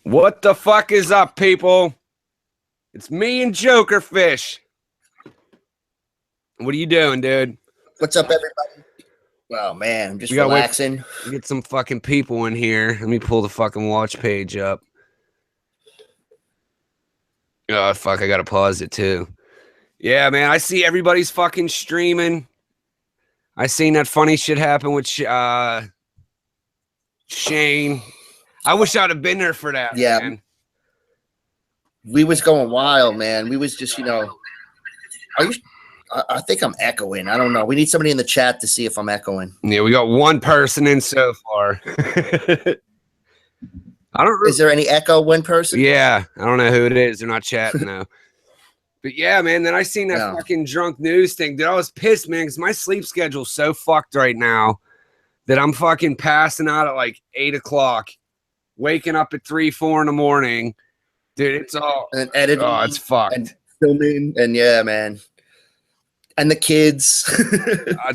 What the fuck is up, people? It's me and Jokerfish. What are you doing, dude? What's up, everybody? Well, man, I'm just We gotta relaxing. Get some fucking people in here. Let me pull the fucking watch page up. Oh, fuck, I gotta pause it too. Yeah, man, I see everybody's fucking streaming. I seen that funny shit happen with Shane. I wish I'd have been there for that, Yeah, man. we was going wild, man. We was just, are you? I think I'm echoing. I don't know. We need somebody in the chat to see if I'm echoing. Yeah, we got one person in so far. I don't. Is there any echo? One person? Yeah, I don't know who it is. They're not chatting though. But yeah, man. Then I seen that fucking drunk news thing. Dude, I was pissed, man, because my sleep schedule's so fucked right now that I'm fucking passing out at like 8 o'clock, waking up at 3, 4 in the morning. Dude, it's all and editing. Oh, it's fucked. And filming, and yeah, man. And the kids.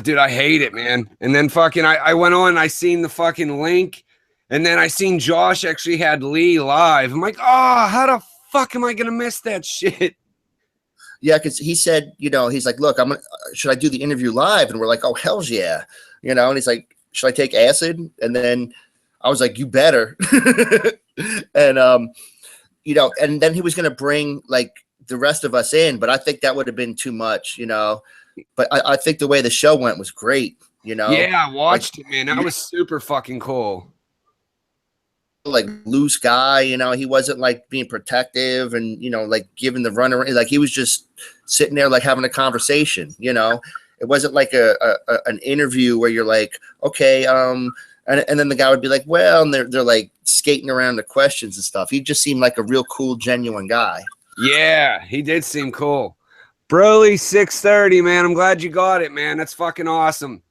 Dude, I hate it, man. And then fucking, I went on. I seen the fucking link. And then I seen Josh actually had Lee live. I'm like, oh, how the fuck am I gonna miss that shit? Yeah, because he said, he's like, look, should I do the interview live? And we're like, oh, hell's yeah. And he's like, should I take acid? And then I was like, you better. And, and then he was gonna bring like the rest of us in, but I think that would have been too much, But I think the way the show went was great, Yeah, I watched it, man. That was super fucking cool. Like loose guy, he wasn't like being protective and like giving the runner, like he was just sitting there like having a conversation. It wasn't like an interview where you're like, okay, and then the guy would be like, well, and they're like skating around the questions and stuff. He just seemed like a real cool, genuine guy. Yeah, he did seem cool. Broly 630, man. I'm glad you got it, man. That's fucking awesome.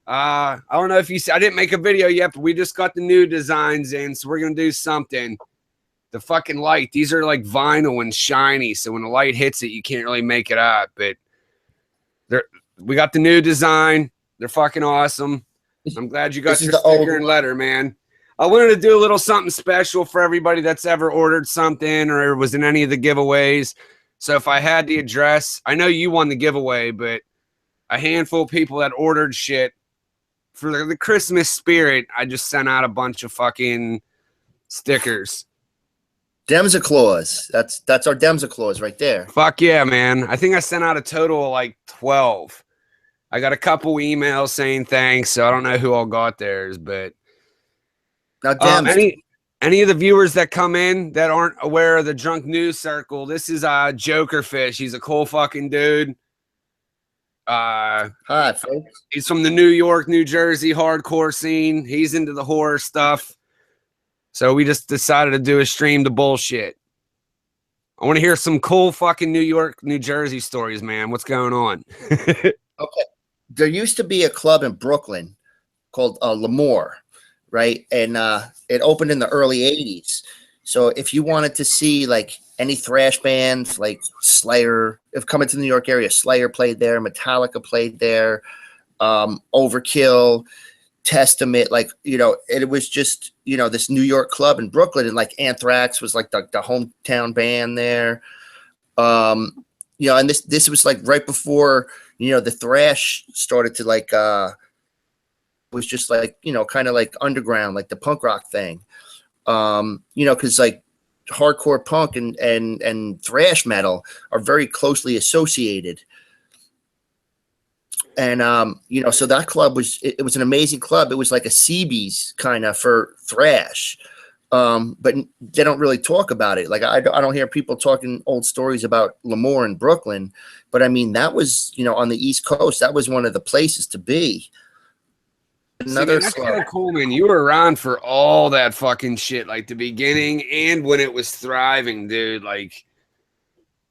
I don't know if you see, I didn't make a video yet, but we just got the new designs in, so we're gonna do something. The fucking light, these are like vinyl and shiny, so when the light hits it, you can't really make it out. But we got the new design. They're fucking awesome. I'm glad you got your sticker and letter, man. I wanted to do a little something special for everybody that's ever ordered something or was in any of the giveaways. So if I had the address, I know you won the giveaway, but a handful of people that ordered shit for the Christmas spirit, I just sent out a bunch of fucking stickers. Demza Claus. That's our Demza Claus right there. Fuck yeah, man. I think I sent out a total of like 12. I got a couple emails saying thanks, so I don't know who all got theirs, but now any of the viewers that come in that aren't aware of the Drunk News Circle, this is Jokerfish. He's a cool fucking dude. Hi, folks. He's from the New York, New Jersey hardcore scene. He's into the horror stuff. So we just decided to do a stream to bullshit. I want to hear some cool fucking New York, New Jersey stories, man. What's going on? Okay. There used to be a club in Brooklyn called L'Amour, right? And it opened in the early 80s. So if you wanted to see like any thrash bands like Slayer, if coming to the New York area, Slayer played there, Metallica played there, Overkill, Testament, like, it was just, this New York club in Brooklyn, and like Anthrax was like the hometown band there. And this was like right before, the thrash started to like, was just like, kind of like underground, like the punk rock thing. Cause like hardcore punk and thrash metal are very closely associated. And, so that club it was an amazing club. It was like a CB's kind of for thrash. But they don't really talk about it. Like I don't hear people talking old stories about L'Amour in Brooklyn, but I mean, that was, on the East Coast, that was one of the places to be. That's kind of cool, man. You were around for all that fucking shit, like the beginning and when it was thriving, dude. Like,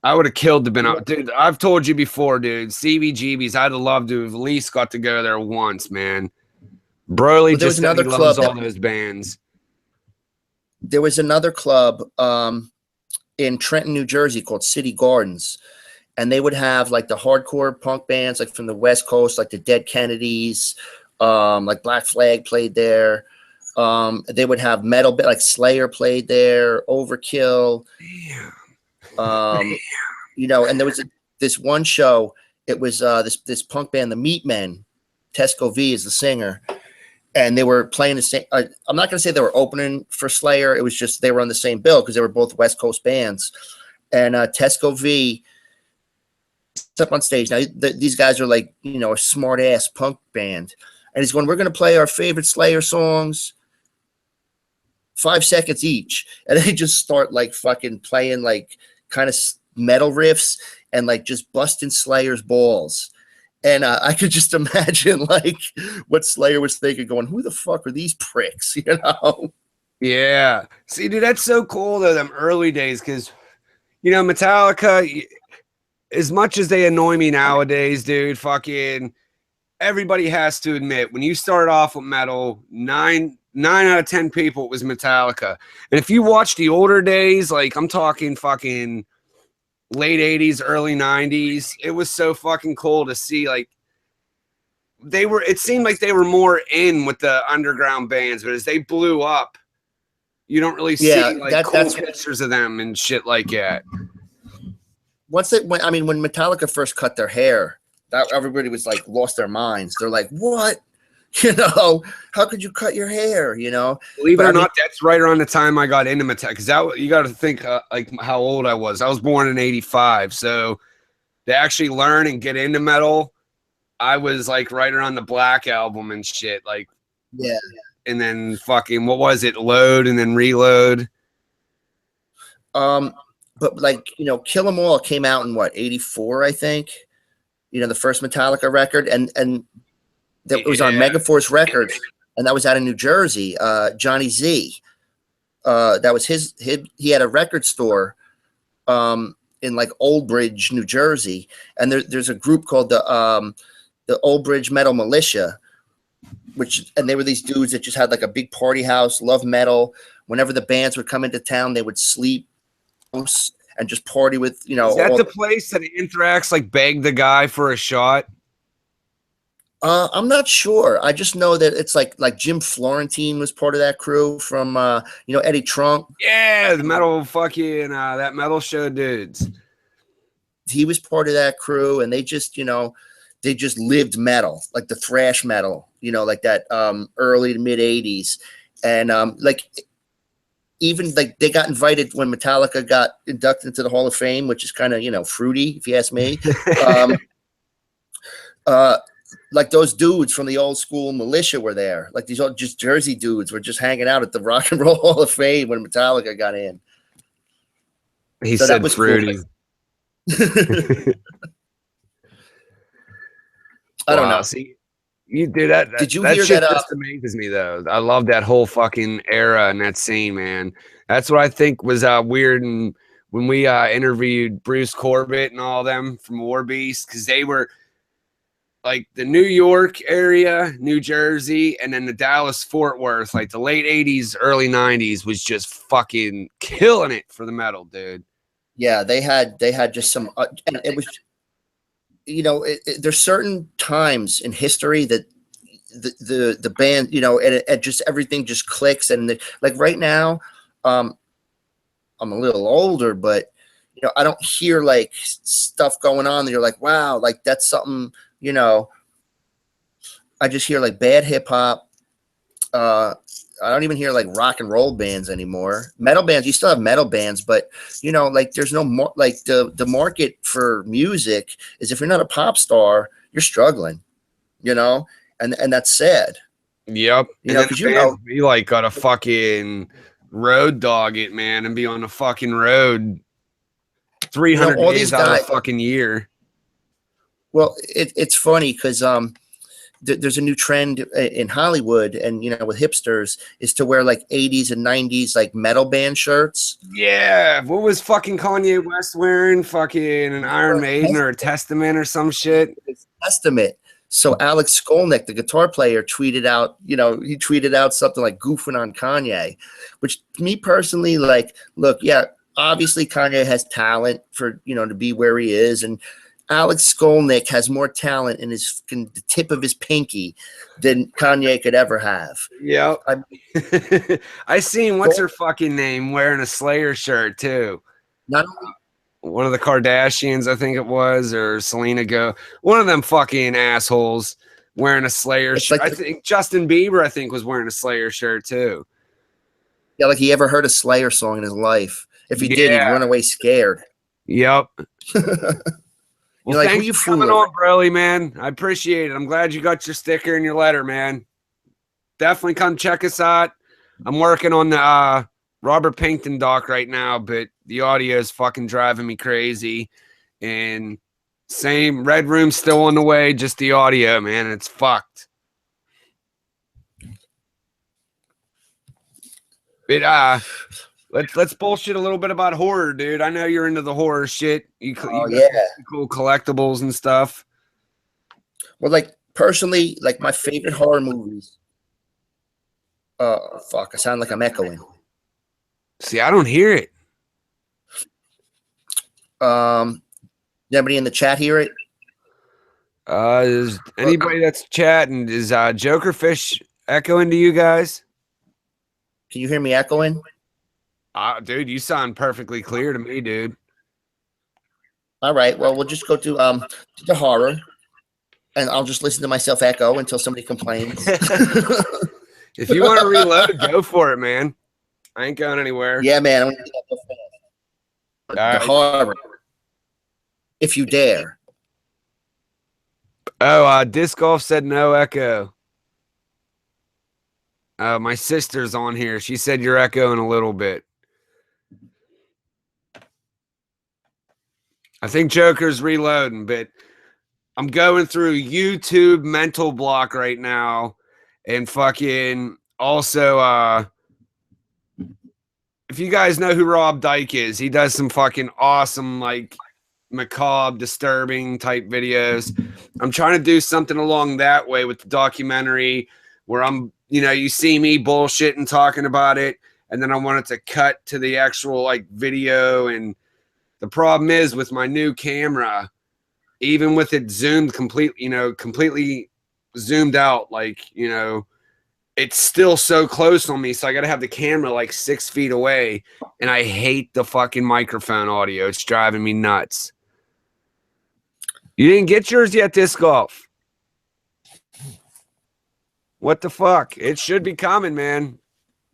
I would have killed to been out, dude. I've told you before, dude. CBGB's, I'd have loved to have at least got to go there once, man. Broly just said he loves all those bands. There was another club in Trenton, New Jersey called City Gardens, and they would have like the hardcore punk bands, like from the West Coast, like the Dead Kennedys. Like Black Flag played there. They would have metal, like Slayer played there, Overkill. Damn. You know, and there was this one show. It was this punk band, the Meatmen. Tesco V is the singer, and they were playing the same. I'm not going to say they were opening for Slayer. It was just they were on the same bill because they were both West Coast bands. And Tesco V up on stage. Now these guys are like, you know, a smart ass punk band, and he's going, "We're going to play our favorite Slayer songs, 5 seconds each," and they just start like fucking playing like kind of metal riffs and like just busting Slayer's balls. And I could just imagine like what Slayer was thinking, going, "Who the fuck are these pricks?" You know? Yeah. See, dude, that's so cool though. Them early days, because you know Metallica. As much as they annoy me nowadays, dude, fucking everybody has to admit when you started off with metal, nine out of 10 people it was Metallica. And if you watch the older days, like I'm talking fucking late 80s, early 90s, it was so fucking cool to see like it seemed like they were more in with the underground bands, but as they blew up, you don't really see like cool pictures of them and shit like that. When Metallica first cut their hair, that everybody was like lost their minds. They're like, "What? You know, how could you cut your hair?" You know, believe it or not, that's right around the time I got into Metallica. Because you got to think like how old I was. I was born in '85, so to actually learn and get into metal, I was like right around the Black Album and shit. Like, yeah, and then fucking what was it? Load and then Reload. But like, you know, Kill 'Em All came out in what, 84, I think. You know, the first Metallica record, and that was on Megaforce Records, and that was out of New Jersey. Johnny Z, that was his. He had a record store, in like Old Bridge, New Jersey, and there's a group called the Old Bridge Metal Militia, and they were these dudes that just had like a big party house, love metal. Whenever the bands would come into town, they would sleep and just party with, you know. Is that the place that Anthrax like begged the guy for a shot? I'm not sure. I just know that it's like Jim Florentine was part of that crew from you know, Eddie Trunk. Yeah, the metal fucking that metal show dudes. He was part of that crew, and they just, you know, they just lived metal, like the thrash metal, you know, like that early to mid 80s. And like even like they got invited when Metallica got inducted into the Hall of Fame, which is kind of, you know, fruity if you ask me. Like those dudes from the old school Militia were there. Like these old just Jersey dudes were just hanging out at the Rock and Roll Hall of Fame when Metallica got in. He so said fruity. Cool. I don't know. See, you do that. Did you that hear shit that? Just amazes me though. I love that whole fucking era and that scene, man. That's what I think was weird. And when we interviewed Bruce Corbett and all them from War Beast, because they were like the New York area, New Jersey, and then the Dallas Fort Worth, like the late 80s, early 90s was just fucking killing it for the metal, dude. Yeah, they had just some, and it was, you know, there's certain times in history that the band, you know, and just everything just clicks. And like right now, I'm a little older, but you know, I don't hear like stuff going on that you're like, wow, like that's something, you know. I just hear like bad hip hop. I don't even hear like rock and roll bands anymore. Metal bands, you still have metal bands, but you know, like there's no more, like the market for music is, if you're not a pop star, you're struggling, you know, and that's sad. Yep. You know, because you know, you like gotta fucking road dog it, man, and be on the fucking road 300 days out of the fucking year. Well, it's funny because there's a new trend in Hollywood, and you know, with hipsters, is to wear like 80s and 90s like metal band shirts. Yeah, what was fucking Kanye West wearing? Fucking an Iron Maiden or a Testament or some shit. It's Testament. So Alex Skolnick, the guitar player, tweeted out, you know, he tweeted out something like goofing on Kanye, which me personally, like, look, yeah, obviously Kanye has talent for, you know, to be where he is, and Alex Skolnick has more talent in the tip of his pinky than Kanye could ever have. Yep. I, I seen what's her fucking name wearing a Slayer shirt too. not only One of the Kardashians, I think it was, or Selena Go. One of them fucking assholes wearing a Slayer shirt. like I think Justin Bieber, I think, was wearing a Slayer shirt too. yeah, like he ever heard a Slayer song in his life. If he did, he'd run away scared. Yep. Well, like, thanks who you for coming fooling? on, Broly, man. I appreciate it. I'm glad you got your sticker and your letter, man. Definitely come check us out. I'm working on the Robert Pinkton doc right now, but the audio is fucking driving me crazy. And same, Red Room's still on the way, just the audio, man. It's fucked. But let's bullshit a little bit about horror, dude. I know you're into the horror shit. You got cool collectibles and stuff. Well, like personally, like my favorite horror movies. Fuck! I sound like I'm echoing. See, I don't hear it. Anybody in the chat hear it? Is anybody that's chatting, is Jokerfish echoing to you guys? Can you hear me echoing? Dude, you sound perfectly clear to me, dude. All right. Well, we'll just go to the horror, and I'll just listen to myself echo until somebody complains. If you want to reload, go for it, man. I ain't going anywhere. Yeah, man. I'm gonna do that All right. horror. If you dare. Oh, Disc Golf said no echo. My sister's on here. She said you're echoing a little bit. I think Joker's reloading, but I'm going through YouTube mental block right now. And fucking also, if you guys know who Rob Dyke is, he does some fucking awesome, like, macabre, disturbing type videos. I'm trying to do something along that way with the documentary where I'm, you see me bullshitting, talking about it, and then I want it to cut to the actual, like, video. And the problem is with my new camera, even with it zoomed completely zoomed out, like, it's still so close on me. So I got to have the camera like 6 feet away. And I hate the fucking microphone audio. It's driving me nuts. You didn't get yours yet, Disc Golf. What the fuck? It should be coming, man.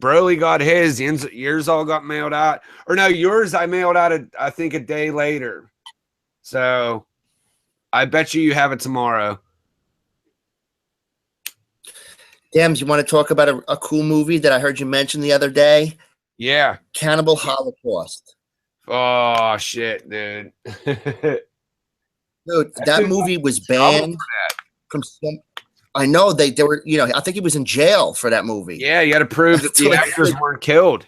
Broly got his. Yours all got mailed out. Or no, yours I mailed out, I think, a day later. So I bet you have it tomorrow. Dams, you want to talk about a cool movie that I heard you mention the other day? Yeah. Cannibal Holocaust. Oh, shit, dude. Dude, that movie was banned from some. I know they were, I think he was in jail for that movie. Yeah, you got to prove that the actors weren't killed.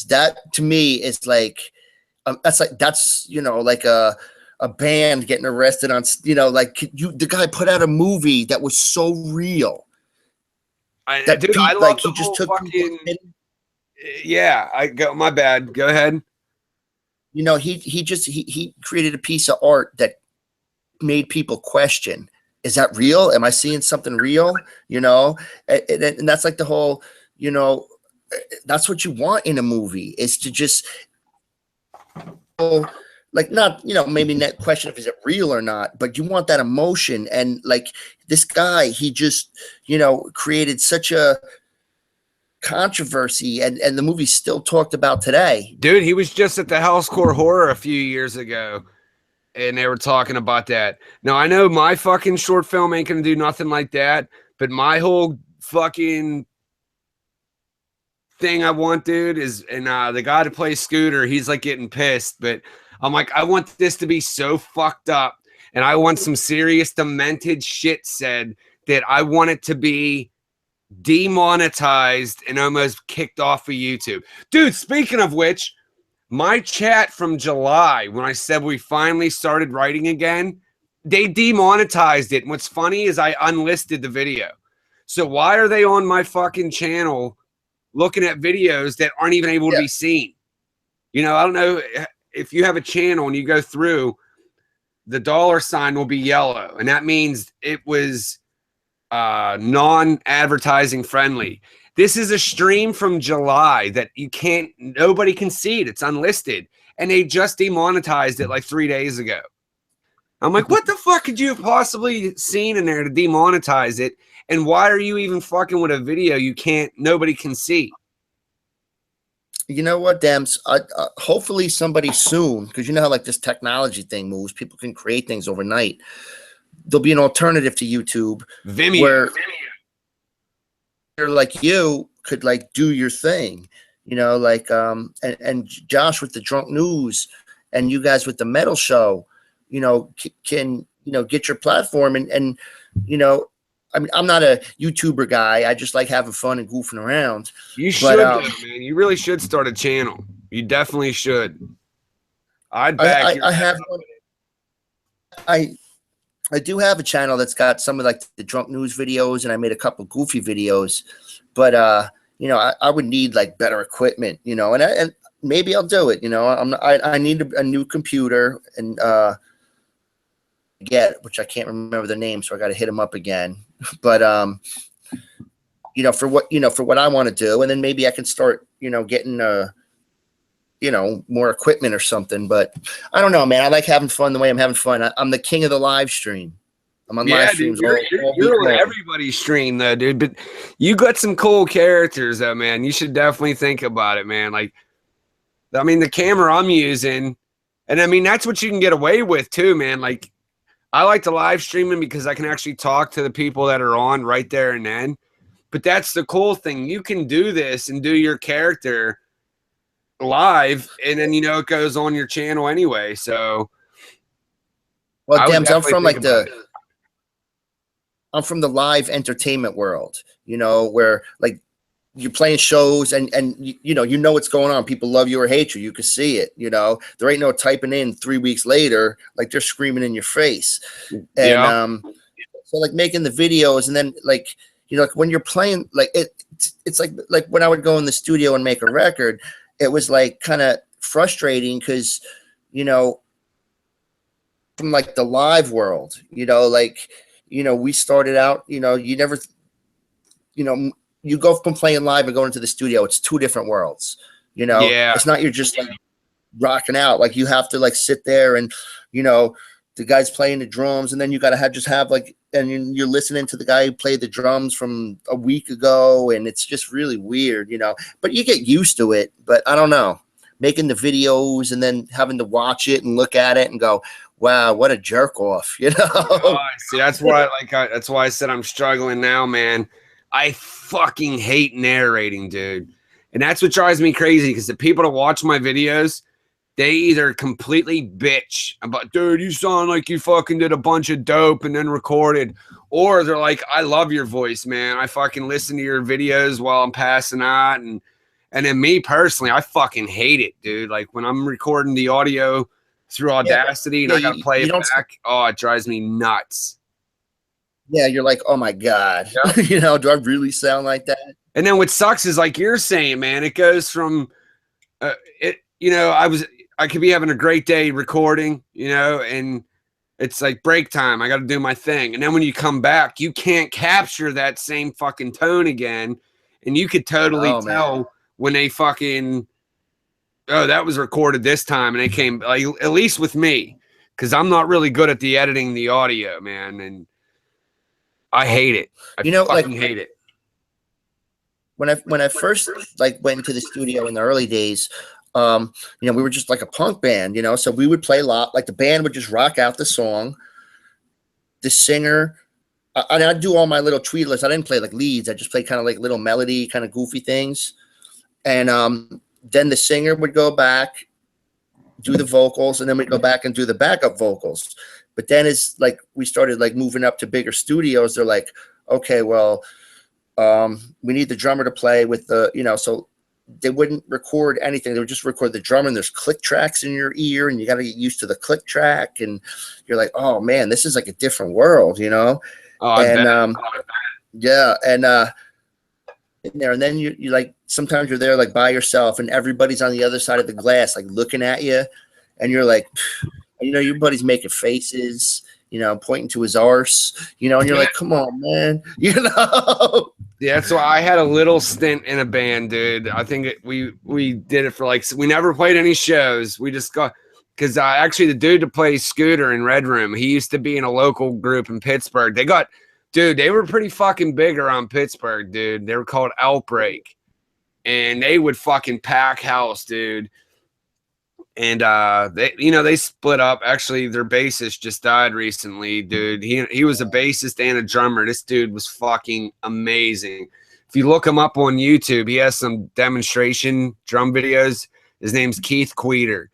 That to me is like, that's like a band getting arrested on, the guy put out a movie that was so real. I love he just took fucking, yeah, my bad. Go ahead. He created a piece of art that made people question, is that real? Am I seeing something real? And that's like the whole, that's what you want in a movie, is to just, like, not, maybe not question if is it real or not, but you want that emotion. And like this guy, he just, created such a controversy, and the movie's still talked about today. Dude, he was just at the Housecore Horror a few years ago, and they were talking about that. Now, I know my fucking short film ain't gonna do nothing like that, but my whole fucking thing I want, dude, is, and the guy to play Scooter, he's like getting pissed, but I'm like, I want this to be so fucked up, and I want some serious demented shit said that I want it to be demonetized and almost kicked off of YouTube. Dude, speaking of which, my chat from July, when I said we finally started writing again, they demonetized it. And what's funny is I unlisted the video. So why are they on my fucking channel looking at videos that aren't even able to be seen? I don't know if you have a channel and you go through the $sign will be yellow, and that means it was non-advertising friendly. This is a stream from July that nobody can see it. It's unlisted, and they just demonetized it like 3 days ago. I'm like, what the fuck could you have possibly seen in there to demonetize it? And why are you even fucking with a video nobody can see? You know what, Dems? Hopefully somebody soon, because you know how like this technology thing moves. People can create things overnight. There'll be an alternative to YouTube, Vimeo, where like you could like do your thing, you know, like and Josh with the Drunk News, and you guys with the Metal Show, you know, can get your platform and you know. I mean, I'm not a YouTuber guy. I just like having fun and goofing around. You should, man. You really should start a channel. You definitely should. I'd back. I have one. I do have a channel that's got some of like the Drunk News videos, and I made a couple goofy videos. But you know, I would need like better equipment, you know, and maybe I'll do it. You know, I need a new computer and which I can't remember the name, so I got to hit him up again. But you know, for what I want to do, and then maybe I can start, you know, getting you know, more equipment or something. But I don't know, man. I like having fun the way I'm having fun. I'm the king of the live stream. I'm on live streams. Dude, you're on everybody's stream though, dude. But you got some cool characters though, man. You should definitely think about it, man. Like, I mean, the camera I'm using, and I mean that's what you can get away with too, man. Like, I like to live streaming because I can actually talk to the people that are on right there and then. But that's the cool thing. You can do this and do your character live, and then, you know, it goes on your channel anyway. So, well, Dems, I'm from the live entertainment world, you know, where like you're playing shows and you know what's going on. People love you or hate you. You can see it. You know, there ain't no typing in 3 weeks later like they're screaming in your face. And yeah. So like making the videos, and then like, you know, like when you're playing, like it's like when I would go in the studio and make a record, it was like kind of frustrating because, you know, from like the live world, you know, like, you know, we started out, you know, you never, you know, you go from playing live and going into the studio, it's two different worlds, you know. Yeah. It's not you're just like rocking out. Like you have to like sit there and, you know, the guy's playing the drums, and then you got to just have like, and you're listening to the guy who played the drums from a week ago, and it's just really weird, you know. But you get used to it. But I don't know, making the videos and then having to watch it and look at it and go, wow, what a jerk off, you know. Oh, see, that's why that's why I said I'm struggling now, man. I fucking hate narrating, dude. And that's what drives me crazy, because the people that watch my videos, they either completely bitch about, dude, you sound like you fucking did a bunch of dope and then recorded, or they're like, I love your voice, man. I fucking listen to your videos while I'm passing out. And then me personally, I fucking hate it, dude. Like when I'm recording the audio through Audacity and I gotta play it back, oh, it drives me nuts. Yeah, you're like, oh my God, yeah. You know, do I really sound like that? And then what sucks is, like you're saying, man, it goes from you know, I could be having a great day recording, you know, and it's like break time. I got to do my thing. And then when you come back, you can't capture that same fucking tone again. And you could totally tell when they fucking, oh, that was recorded this time. And they came, like, at least with me, because I'm not really good at the editing the audio, man. And I hate it. I fucking hate it. When I first like went into the studio in the early days, you know, we were just like a punk band, you know, so we would play a lot, like the band would just rock out the song. The singer, I'd do all my little tweedless. I didn't play like leads. I just played kind of like little melody, kind of goofy things. And then the singer would go back, do the vocals, and then we'd go back and do the backup vocals. But then it's like we started like moving up to bigger studios. They're like, okay, well, we need the drummer to play with the, you know, so they wouldn't record anything. They would just record the drum, and there's click tracks in your ear, and you got to get used to the click track. And you're like, oh man, this is like a different world, you know? Oh, and yeah. And in there, and then you like, sometimes you're there like by yourself, and everybody's on the other side of the glass, like looking at you, and you're like, And, your buddy's making faces, pointing to his arse, and you're like, come on, man, Yeah, so I had a little stint in a band, dude. I think we did it for like, we never played any shows. We just got, because actually the dude that plays Scooter in Red Room, he used to be in a local group in Pittsburgh. They were pretty fucking big around Pittsburgh, dude. They were called Outbreak, and they would fucking pack house, dude. And they split up. Actually, their bassist just died recently, dude. He was a bassist and a drummer. This dude was fucking amazing. If you look him up on YouTube, he has some demonstration drum videos. His name's Keith Queter.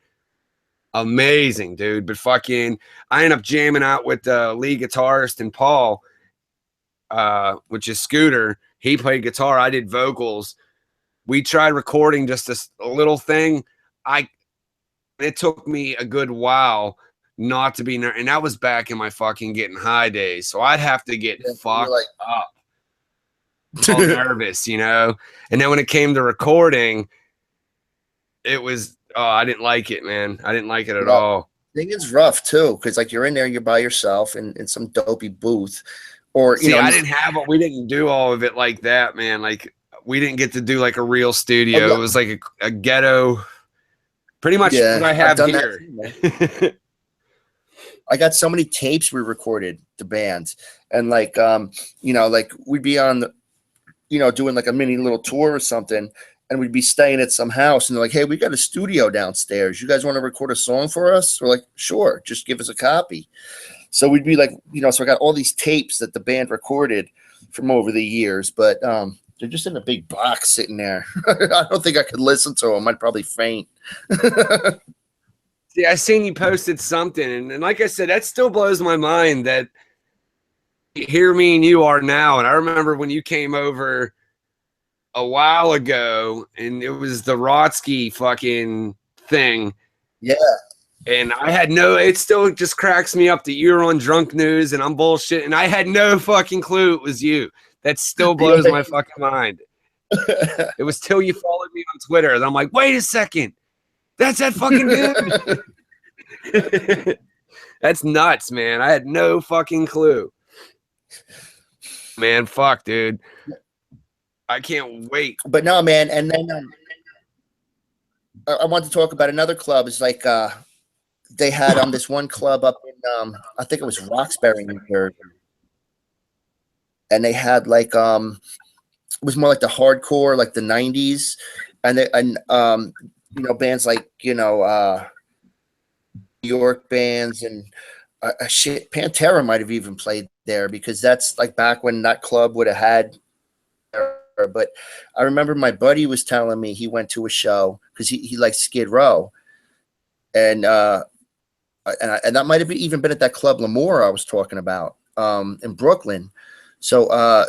Amazing, dude. But fucking, I ended up jamming out with the lead guitarist and Paul, which is Scooter. He played guitar. I did vocals. We tried recording just a little thing. It took me a good while not to be and that was back in my fucking getting high days. So I'd have to get fucked up, all nervous, And then when it came to recording, it was I didn't like it, man. I didn't like it at all. I think it's rough too, because like you're in there, you're by yourself in some dopey booth, or we didn't do all of it like that, man. Like we didn't get to do like a real studio. It was like a ghetto. Pretty much what I have here. Too, I got so many tapes we recorded, the band, and like like we'd be on the, doing like a mini little tour or something, and we'd be staying at some house, and they're like, "Hey, we got a studio downstairs. You guys want to record a song for us?" We're like, "Sure, just give us a copy." So we'd be like, so I got all these tapes that the band recorded from over the years, but they're just in a big box sitting there. I don't think I could listen to them. I'd probably faint. See, I seen you posted something, and like I said, that still blows my mind that Hear Me and You Are Now. And I remember when you came over a while ago, and it was the Rotsky fucking thing. Yeah. And it still just cracks me up that you're on Drunk News and I'm bullshit, and I had no fucking clue it was you. That still blows my fucking mind. It was till you followed me on Twitter, and I'm like, wait a second, that's that fucking dude. That's nuts, man. I had no fucking clue. Man, fuck, dude. I can't wait. But no, man. And then I want to talk about another club. It's like they had this one club up in I think it was Roxbury, New Jersey. And they had like it was more like the hardcore, like the 90s, and bands like New York bands and shit. Pantera might have even played there, because that's like back when that club would have had. But I remember my buddy was telling me he went to a show because he liked Skid Row, and that might have even been at that club L'Amour I was talking about in Brooklyn. So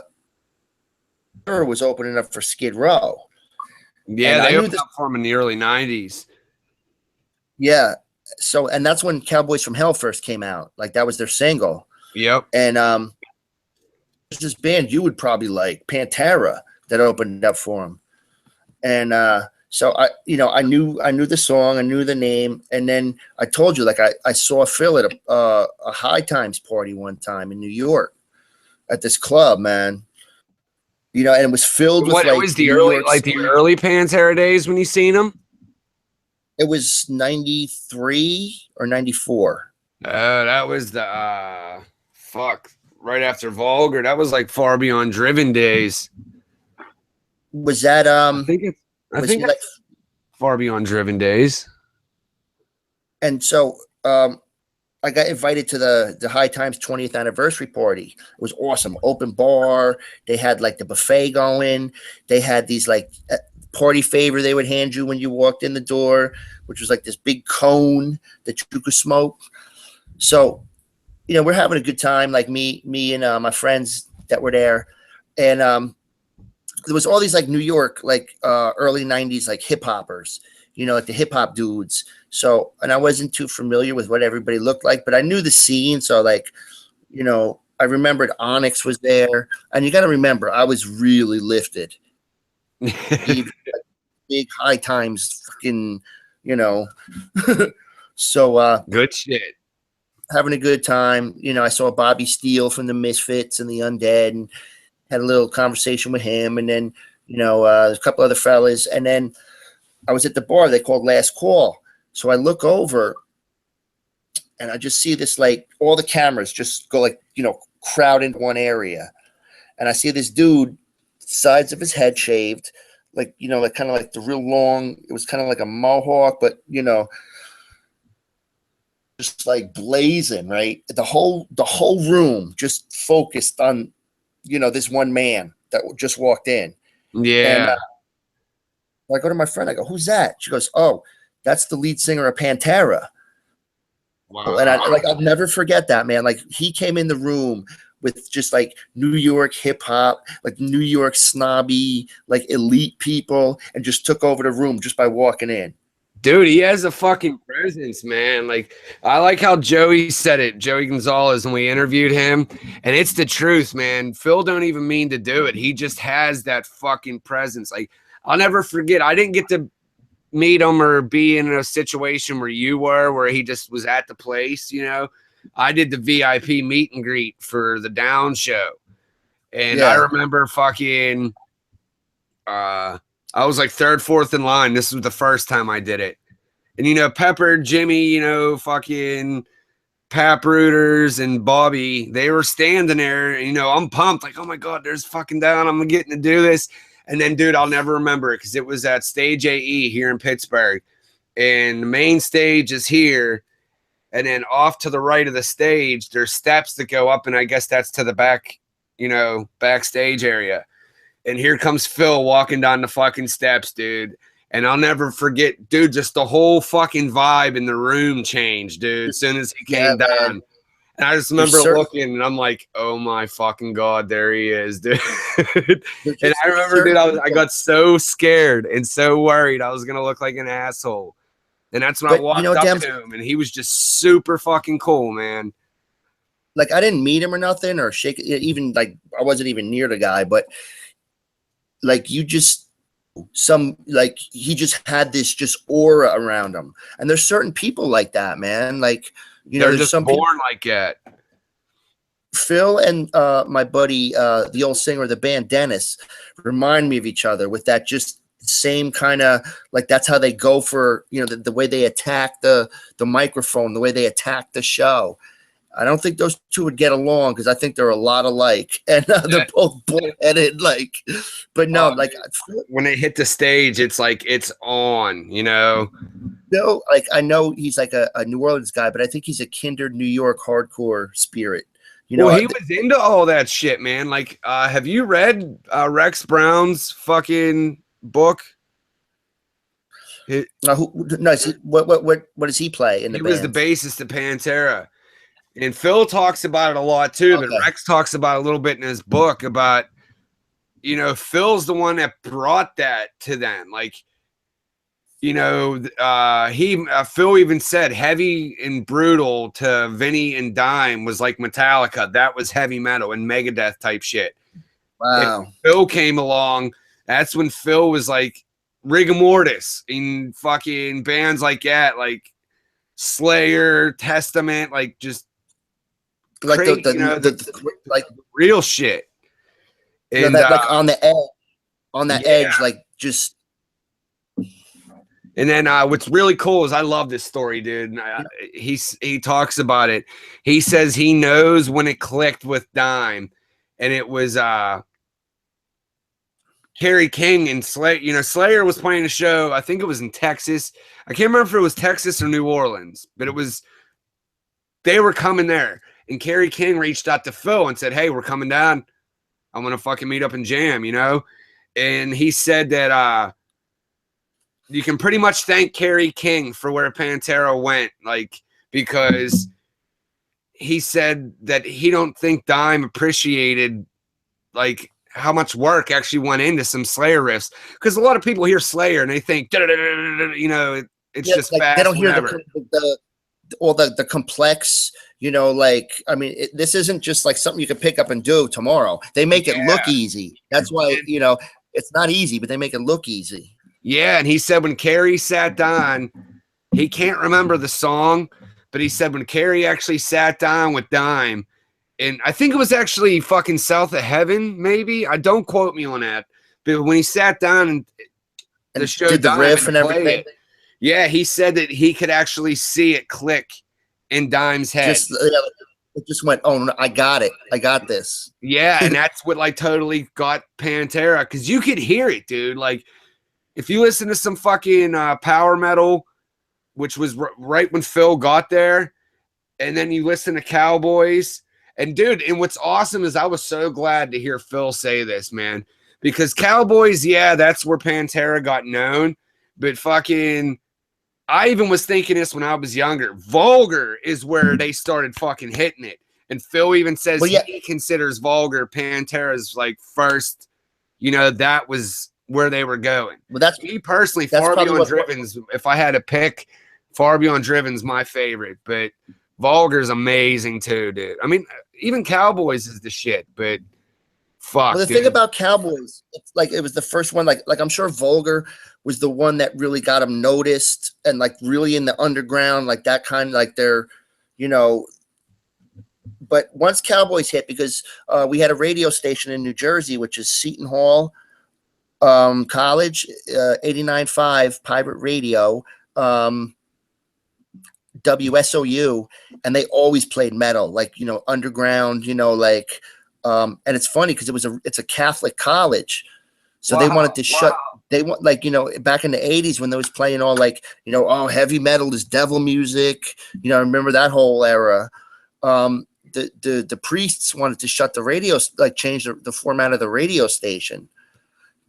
was opening up for Skid Row. Yeah, they opened up for him in the early 90s. Yeah. So, and that's when Cowboys from Hell first came out. Like that was their single. Yep. And there's this band you would probably like, Pantera, that opened up for him. And so I knew the song, I knew the name, and then I told you, like I saw Phil at a High Times party one time in New York at this club, man. And it was filled with it was the early Pantera days when you seen them? It was 93 or 94. That was the right after Vulgar. That was like Far Beyond Driven days. Was that I think like Far Beyond Driven days. And so I got invited to the High Times 20th anniversary party. It was awesome. Open bar. They had like the buffet going. They had these like party favor they would hand you when you walked in the door, which was like this big cone that you could smoke. So, we're having a good time. Like me and my friends that were there. And there was all these like New York, like early 90s, like hip hoppers, like the hip hop dudes. So, and I wasn't too familiar with what everybody looked like, but I knew the scene. So like, I remembered Onyx was there, and you got to remember, I was really lifted. Big High Times fucking, So Good shit. having a good time. You know, I saw Bobby Steele from the Misfits and the Undead, and had a little conversation with him. And then, you know, a couple other fellas. And then I was at the bar they called Last Call. So I look over and I just see this, like, all the cameras just go, like, you know, crowd into one area. And I see this dude, sides of his head shaved, like, you know, like kind of like the real long, it was kind of like a mohawk, but, you know, just like blazing, right? The whole room just focused on, you know, this one man that just walked in. Yeah. And I go to my friend, I go, who's that? She goes, oh, that's the lead singer of Pantera. Wow. And I'll never forget that, man. Like, he came in the room with just like New York hip hop, like New York snobby, like elite people, and just took over the room just by walking in. Dude, he has a fucking presence, man. Like, I like how Joey said it, Joey Gonzalez, when we interviewed him. And it's the truth, man. Phil don't even mean to do it. He just has that fucking presence. Like, I'll never forget. I didn't get to meet him or be in a situation where you were, where he just was at the place, you know. I did the VIP meet and greet for the Down show. And I remember fucking I was like third, fourth in line. This was the first time I did it. And, you know, Pepper, Jimmy, you know, fucking Pap Rooters and Bobby, they were standing there. And, you know, I'm pumped. Like, oh, my God, there's fucking Down. I'm getting to do this. And then, dude, I'll never remember it because it was at Stage AE here in Pittsburgh. And the main stage is here. And then off to the right of the stage, there's steps that go up. And I guess that's to the back, you know, backstage area. And here comes Phil walking down the fucking steps, dude. And I'll never forget, dude, just the whole fucking vibe in the room changed, dude, as soon as he came down. Man. And I just remember looking, and I'm like, oh, my fucking God, there he is, dude. And I remember, dude, I got so scared and so worried I was going to look like an asshole. And that's when I walked up to him, and he was just super fucking cool, man. Like, I didn't meet him or nothing or shake it. Even, like, I wasn't even near the guy, but like, you just he just had this just aura around him. And there's certain people like that, man. Like, you know, they're just some born like that. Phil and my buddy, the old singer of the band, Dennis, remind me of each other with that just same kind of, like, that's how they go for, you know, the way they attack the microphone, the way they attack the show. I don't think those two would get along because I think they're a lot alike, and they're both bullheaded. Like, but no, like when they hit the stage, it's like it's on, you know. No, like, I know he's like a New Orleans guy, but I think he's a kindred New York hardcore spirit. You know, well, he was into all that shit, man. Like, have you read Rex Brown's fucking book? What does he play in the band? He was the bassist of Pantera. And Phil talks about it a lot too, but Rex talks about it a little bit in his book about, you know, Phil's the one that brought that to them. Like, you know, Phil even said heavy and brutal to Vinny and Dime was like Metallica. That was heavy metal and Megadeth type shit. Wow. And Phil came along. That's when Phil was like rigor mortis in fucking bands like that, like Slayer, Testament, like just like crazy, like real shit. And you know, that, like, on the edge, like, just. And then what's really cool is I love this story, dude. He talks about it. He says he knows when it clicked with Dime, and it was Kerry King and Slayer. You know, Slayer was playing a show. I think it was in Texas. I can't remember if it was Texas or New Orleans, but they were coming there. And Kerry King reached out to Phil and said, hey, we're coming down. I'm going to fucking meet up and jam, you know? And he said that you can pretty much thank Kerry King for where Pantera went, like, because he said that he don't think Dime appreciated, like, how much work actually went into some Slayer riffs. Because a lot of people hear Slayer and they think, you know, it's just like, fast. They don't hear the complex, you know, like, I mean, this isn't just like something you can pick up and do tomorrow. They make it look easy. That's why, you know, it's not easy, but they make it look easy. Yeah, and he said when Kerry sat down he can't remember the song, but he said when Carrie actually sat down with Dime, and I think it was actually fucking South of Heaven, maybe. I don't quote me on that, but when he sat down and the show did the Dime riff and and played everything. it, yeah, he said that he could actually see it click in Dime's head. It just went, oh, no, I got it. I got this. Yeah, and that's what like totally got Pantera, because you could hear it, dude. Like if you listen to some fucking power metal, which was right when Phil got there, and then you listen to Cowboys, and dude, and what's awesome is I was so glad to hear Phil say this, man, because Cowboys, yeah, that's where Pantera got known, but fucking, I even was thinking this when I was younger. Vulgar is where they started fucking hitting it. And Phil even says he considers Vulgar Pantera's like first, that was where they were going. Well, that's me personally, Far Beyond Driven's, if I had to pick, Far Beyond Driven's my favorite, but Vulgar's amazing too, dude. I mean, even Cowboys is the shit, but fuck. Well, the thing about Cowboys, it's like it was the first one, like I'm sure Vulgar was the one that really got them noticed and like really in the underground, like that kind of like they're, but once Cowboys hit, because we had a radio station in New Jersey, which is Seton Hall College, 89.5 Pirate Radio, WSOU, and they always played metal, like, underground, like, and it's funny because it's a Catholic college. So they wanted to they want, like, back in the 80s when they was playing all like, oh, heavy metal is devil music. I remember that whole era. The priests wanted to shut the radio, like change the format of the radio station.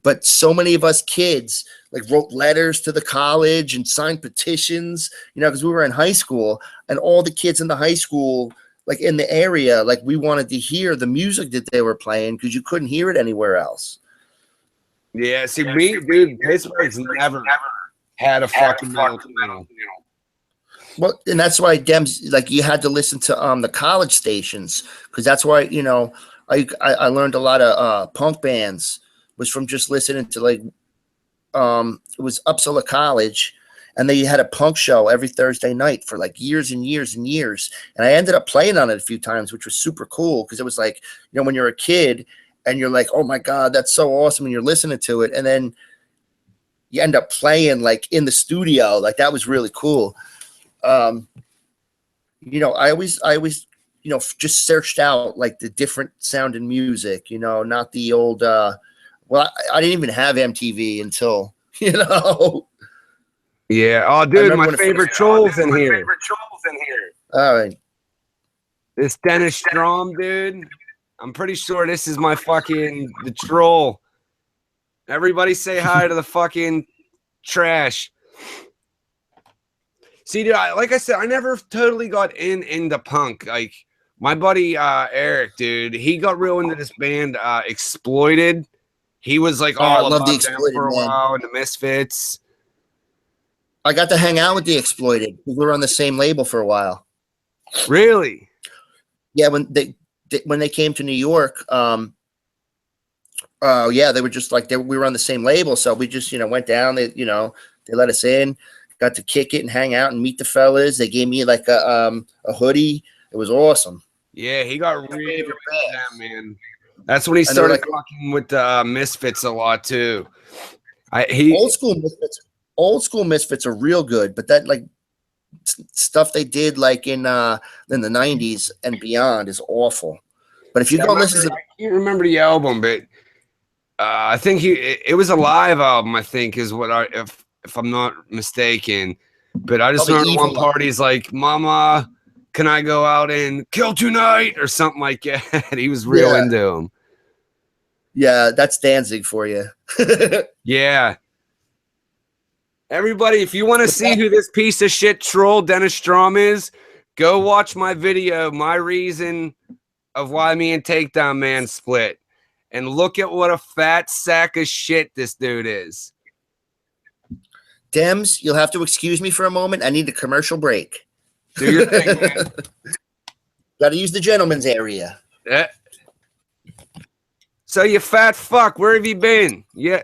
But so many of us kids like wrote letters to the college and signed petitions, because we were in high school, and all the kids in the high school, like in the area, like we wanted to hear the music that they were playing because you couldn't hear it anywhere else. Yeah, see, me, dude, Pittsburgh's never had a fucking metal channel. Well, and that's why Dems, like, you had to listen to the college stations, because that's why, I learned a lot of punk bands was from just listening to, like, it was Uppsala College, and they had a punk show every Thursday night for like years and years and years. And I ended up playing on it a few times, which was super cool, because it was like, when you're a kid and you're like, oh my God, that's so awesome, and you're listening to it, and then you end up playing like in the studio, like that was really cool. I always, just searched out like the different sounding music, not the old, I didn't even have MTV until, Yeah. Oh, dude, my favorite trolls in here. All right. This Dennis Strom, dude. I'm pretty sure this is the troll. Everybody say hi to the fucking trash. See, dude, like I said, I never totally got into punk. Like my buddy Eric, dude, he got real into this band Exploited. He was like all about the Exploited for a while, and the Misfits. I got to hang out with the Exploited. We were on the same label for a while. Really? Yeah, when they came to New York, they were just like we were on the same label, so we just went down. They let us in, got to kick it and hang out and meet the fellas. They gave me like a hoodie. It was awesome. Yeah, he got really into that, man. That's when he started fucking with the Misfits a lot too. Old school Misfits are real good, but that like stuff they did like in the 90s and beyond is awful. But if you go listen to, I can't remember the album, but I think it was a live album, I think, is what if I'm not mistaken. But I just remember one part he's like, "Mama, can I go out and kill tonight?" or something like that. He was real into him. Yeah, that's Danzig for you. Yeah. Everybody, if you want to see who this piece of shit troll Dennis Strom is, go watch my video, My Reason of Why Me and Takedown Man Split, and look at what a fat sack of shit this dude is. Dems, you'll have to excuse me for a moment. I need a commercial break. Do your thing, man. Got to use the gentleman's area. Yeah. So you fat fuck, where have you been? Yeah,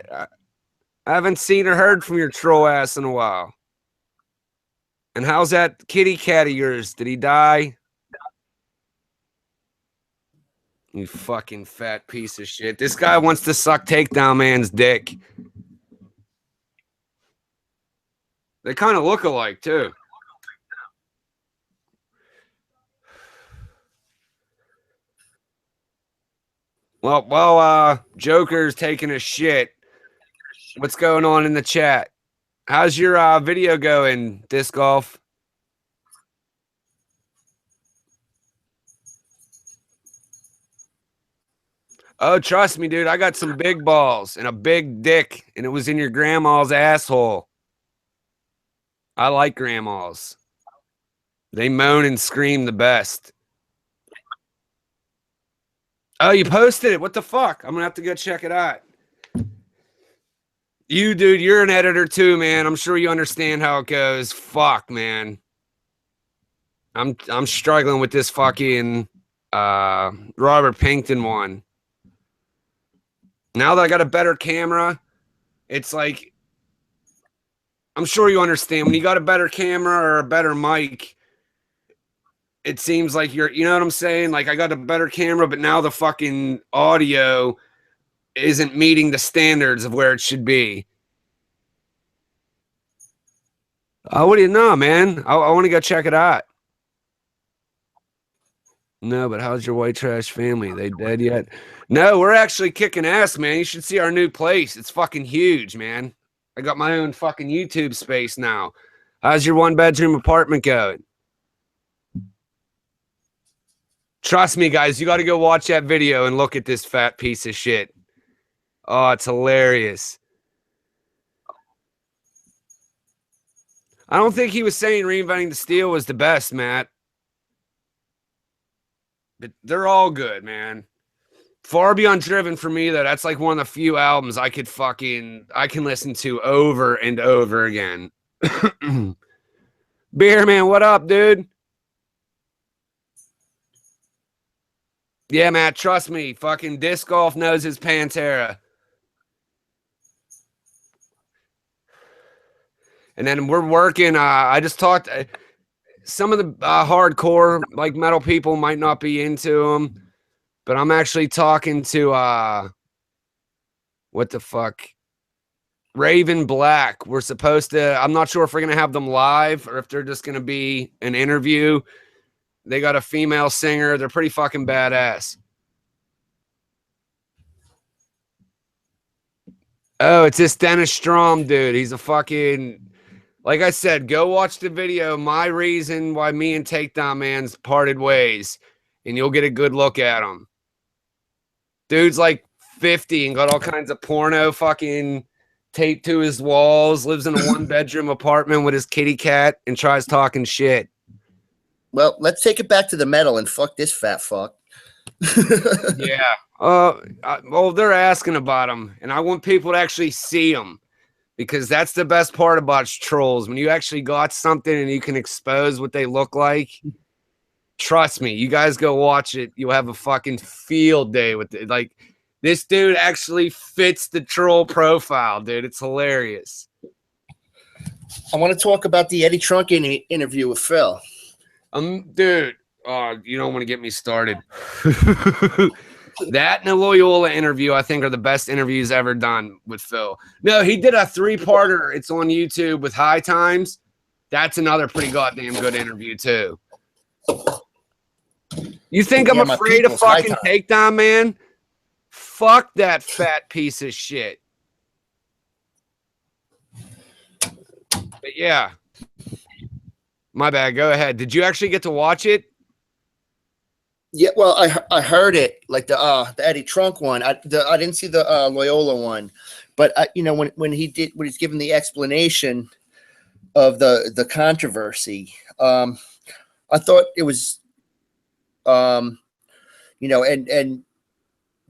I haven't seen or heard from your troll ass in a while. And how's that kitty cat of yours? Did he die? You fucking fat piece of shit. This guy wants to suck Takedown Man's dick. They kind of look alike, too. Well, Joker's taking a shit. What's going on in the chat? How's your video going, Disc Golf? Oh, trust me, dude. I got some big balls and a big dick, and it was in your grandma's asshole. I like grandmas. They moan and scream the best. Oh, you posted it. What the fuck? I'm going to have to go check it out. You, dude, you're an editor too, man. I'm sure you understand how it goes. Fuck, man. I'm struggling with this fucking Robert Pinkton one. Now that I got a better camera, it's like, I'm sure you understand when you got a better camera or a better mic, it seems like you know what I'm saying? Like I got a better camera, but now the fucking audio isn't meeting the standards of where it should be. What do you know, man? I want to go check it out. No, but how's your white trash family? They dead yet? No, we're actually kicking ass, man. You should see our new place. It's fucking huge, man. I got my own fucking YouTube space now. How's your 1-bedroom apartment going? Trust me, guys, you got to go watch that video and look at this fat piece of shit. Oh, it's hilarious. I don't think he was saying Reinventing the Steel was the best, Matt. But they're all good, man. Far Beyond Driven for me, though, that's like one of the few albums I can listen to over and over again. Beer Man, what up, dude? Yeah, Matt, trust me. Fucking Disc Golf knows his Pantera. And then we're working. I just talked. Some of the hardcore like metal people might not be into them, but I'm actually talking to what the fuck, Raven Black. We're supposed to. I'm not sure if we're gonna have them live or if they're just gonna be an interview. They got a female singer. They're pretty fucking badass. Oh, it's this Dennis Strom dude. He's a fucking. Like I said, go watch the video, My Reason Why Me and Takedown Man's Parted Ways, and you'll get a good look at him. Dude's like 50 and got all kinds of porno fucking taped to his walls, lives in a 1-bedroom apartment with his kitty cat, and tries talking shit. Well, let's take it back to the metal and fuck this fat fuck. Yeah. Well, they're asking about him, and I want people to actually see him. Because that's the best part about trolls. When you actually got something and you can expose what they look like, trust me, you guys go watch it. You'll have a fucking field day with it. Like, this dude actually fits the troll profile, dude. It's hilarious. I want to talk about the Eddie Trunk interview with Phil. Dude, you don't want to get me started. That and the Loyola interview, I think, are the best interviews ever done with Phil. No, he did a 3-parter. It's on YouTube with High Times. That's another pretty goddamn good interview, too. You think I'm afraid of fucking Takedown Man? Fuck that fat piece of shit. But yeah. My bad. Go ahead. Did you actually get to watch it? Yeah, well, I heard it, like the Eddie Trunk one. I didn't see the Loyola one, but you know when he's given the explanation of the controversy, I thought it was, you know, and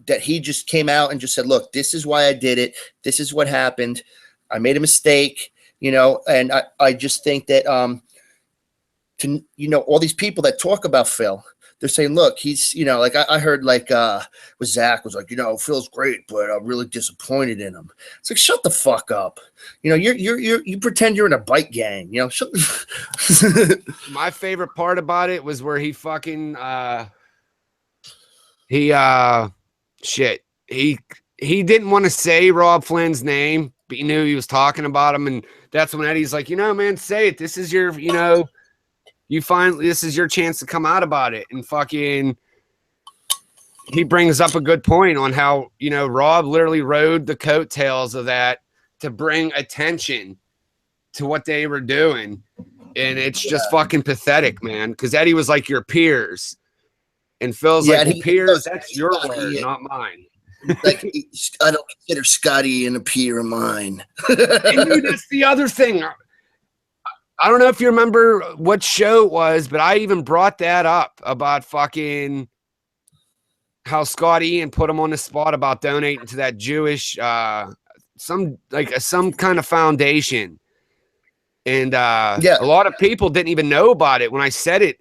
that he just came out and just said, look, this is why I did it. This is what happened. I made a mistake, you know, and I just think that to, you know, all these people that talk about Phil, they're saying, look, he's, you know, like I heard like with Zach was like, you know, Phil's great, but I'm really disappointed in him. It's like, shut the fuck up. You know, you pretend you're in a bike gang, you know. My favorite part about it was where he fucking he didn't want to say Robb Flynn's name, but he knew he was talking about him, and that's when Eddie's like, you know, man, say it. This is your, you know, this is your chance to come out about it. And fucking he brings up a good point on how, you know, Robb literally rode the coattails of that to bring attention to what they were doing. And it's just fucking pathetic, man. Because Eddie was like your peers. And Phil's like, well, peers, that's your word, not mine. Like, I don't consider Scotty an a peer of mine. And dude, that's the other thing. I don't know if you remember what show it was, but I even brought that up about fucking how Scott Ian put him on the spot about donating to that Jewish some kind of foundation. And a lot of people didn't even know about it when I said it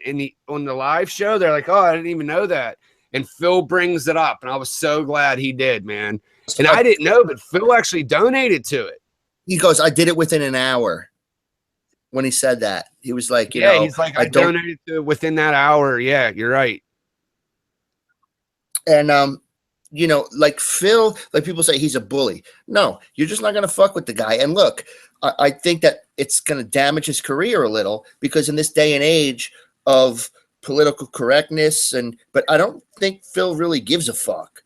on the live show. They're like, oh, I didn't even know that. And Phil brings it up, and I was so glad he did, man. And I didn't know, but Phil actually donated to it. He goes, I did it within an hour. When he said that, he was like, you know, he's like, I donated to it within that hour. Yeah, you're right. And you know, like Phil, like people say he's a bully. No, you're just not gonna fuck with the guy. And look, I think that it's gonna damage his career a little, because in this day and age of political correctness, but I don't think Phil really gives a fuck.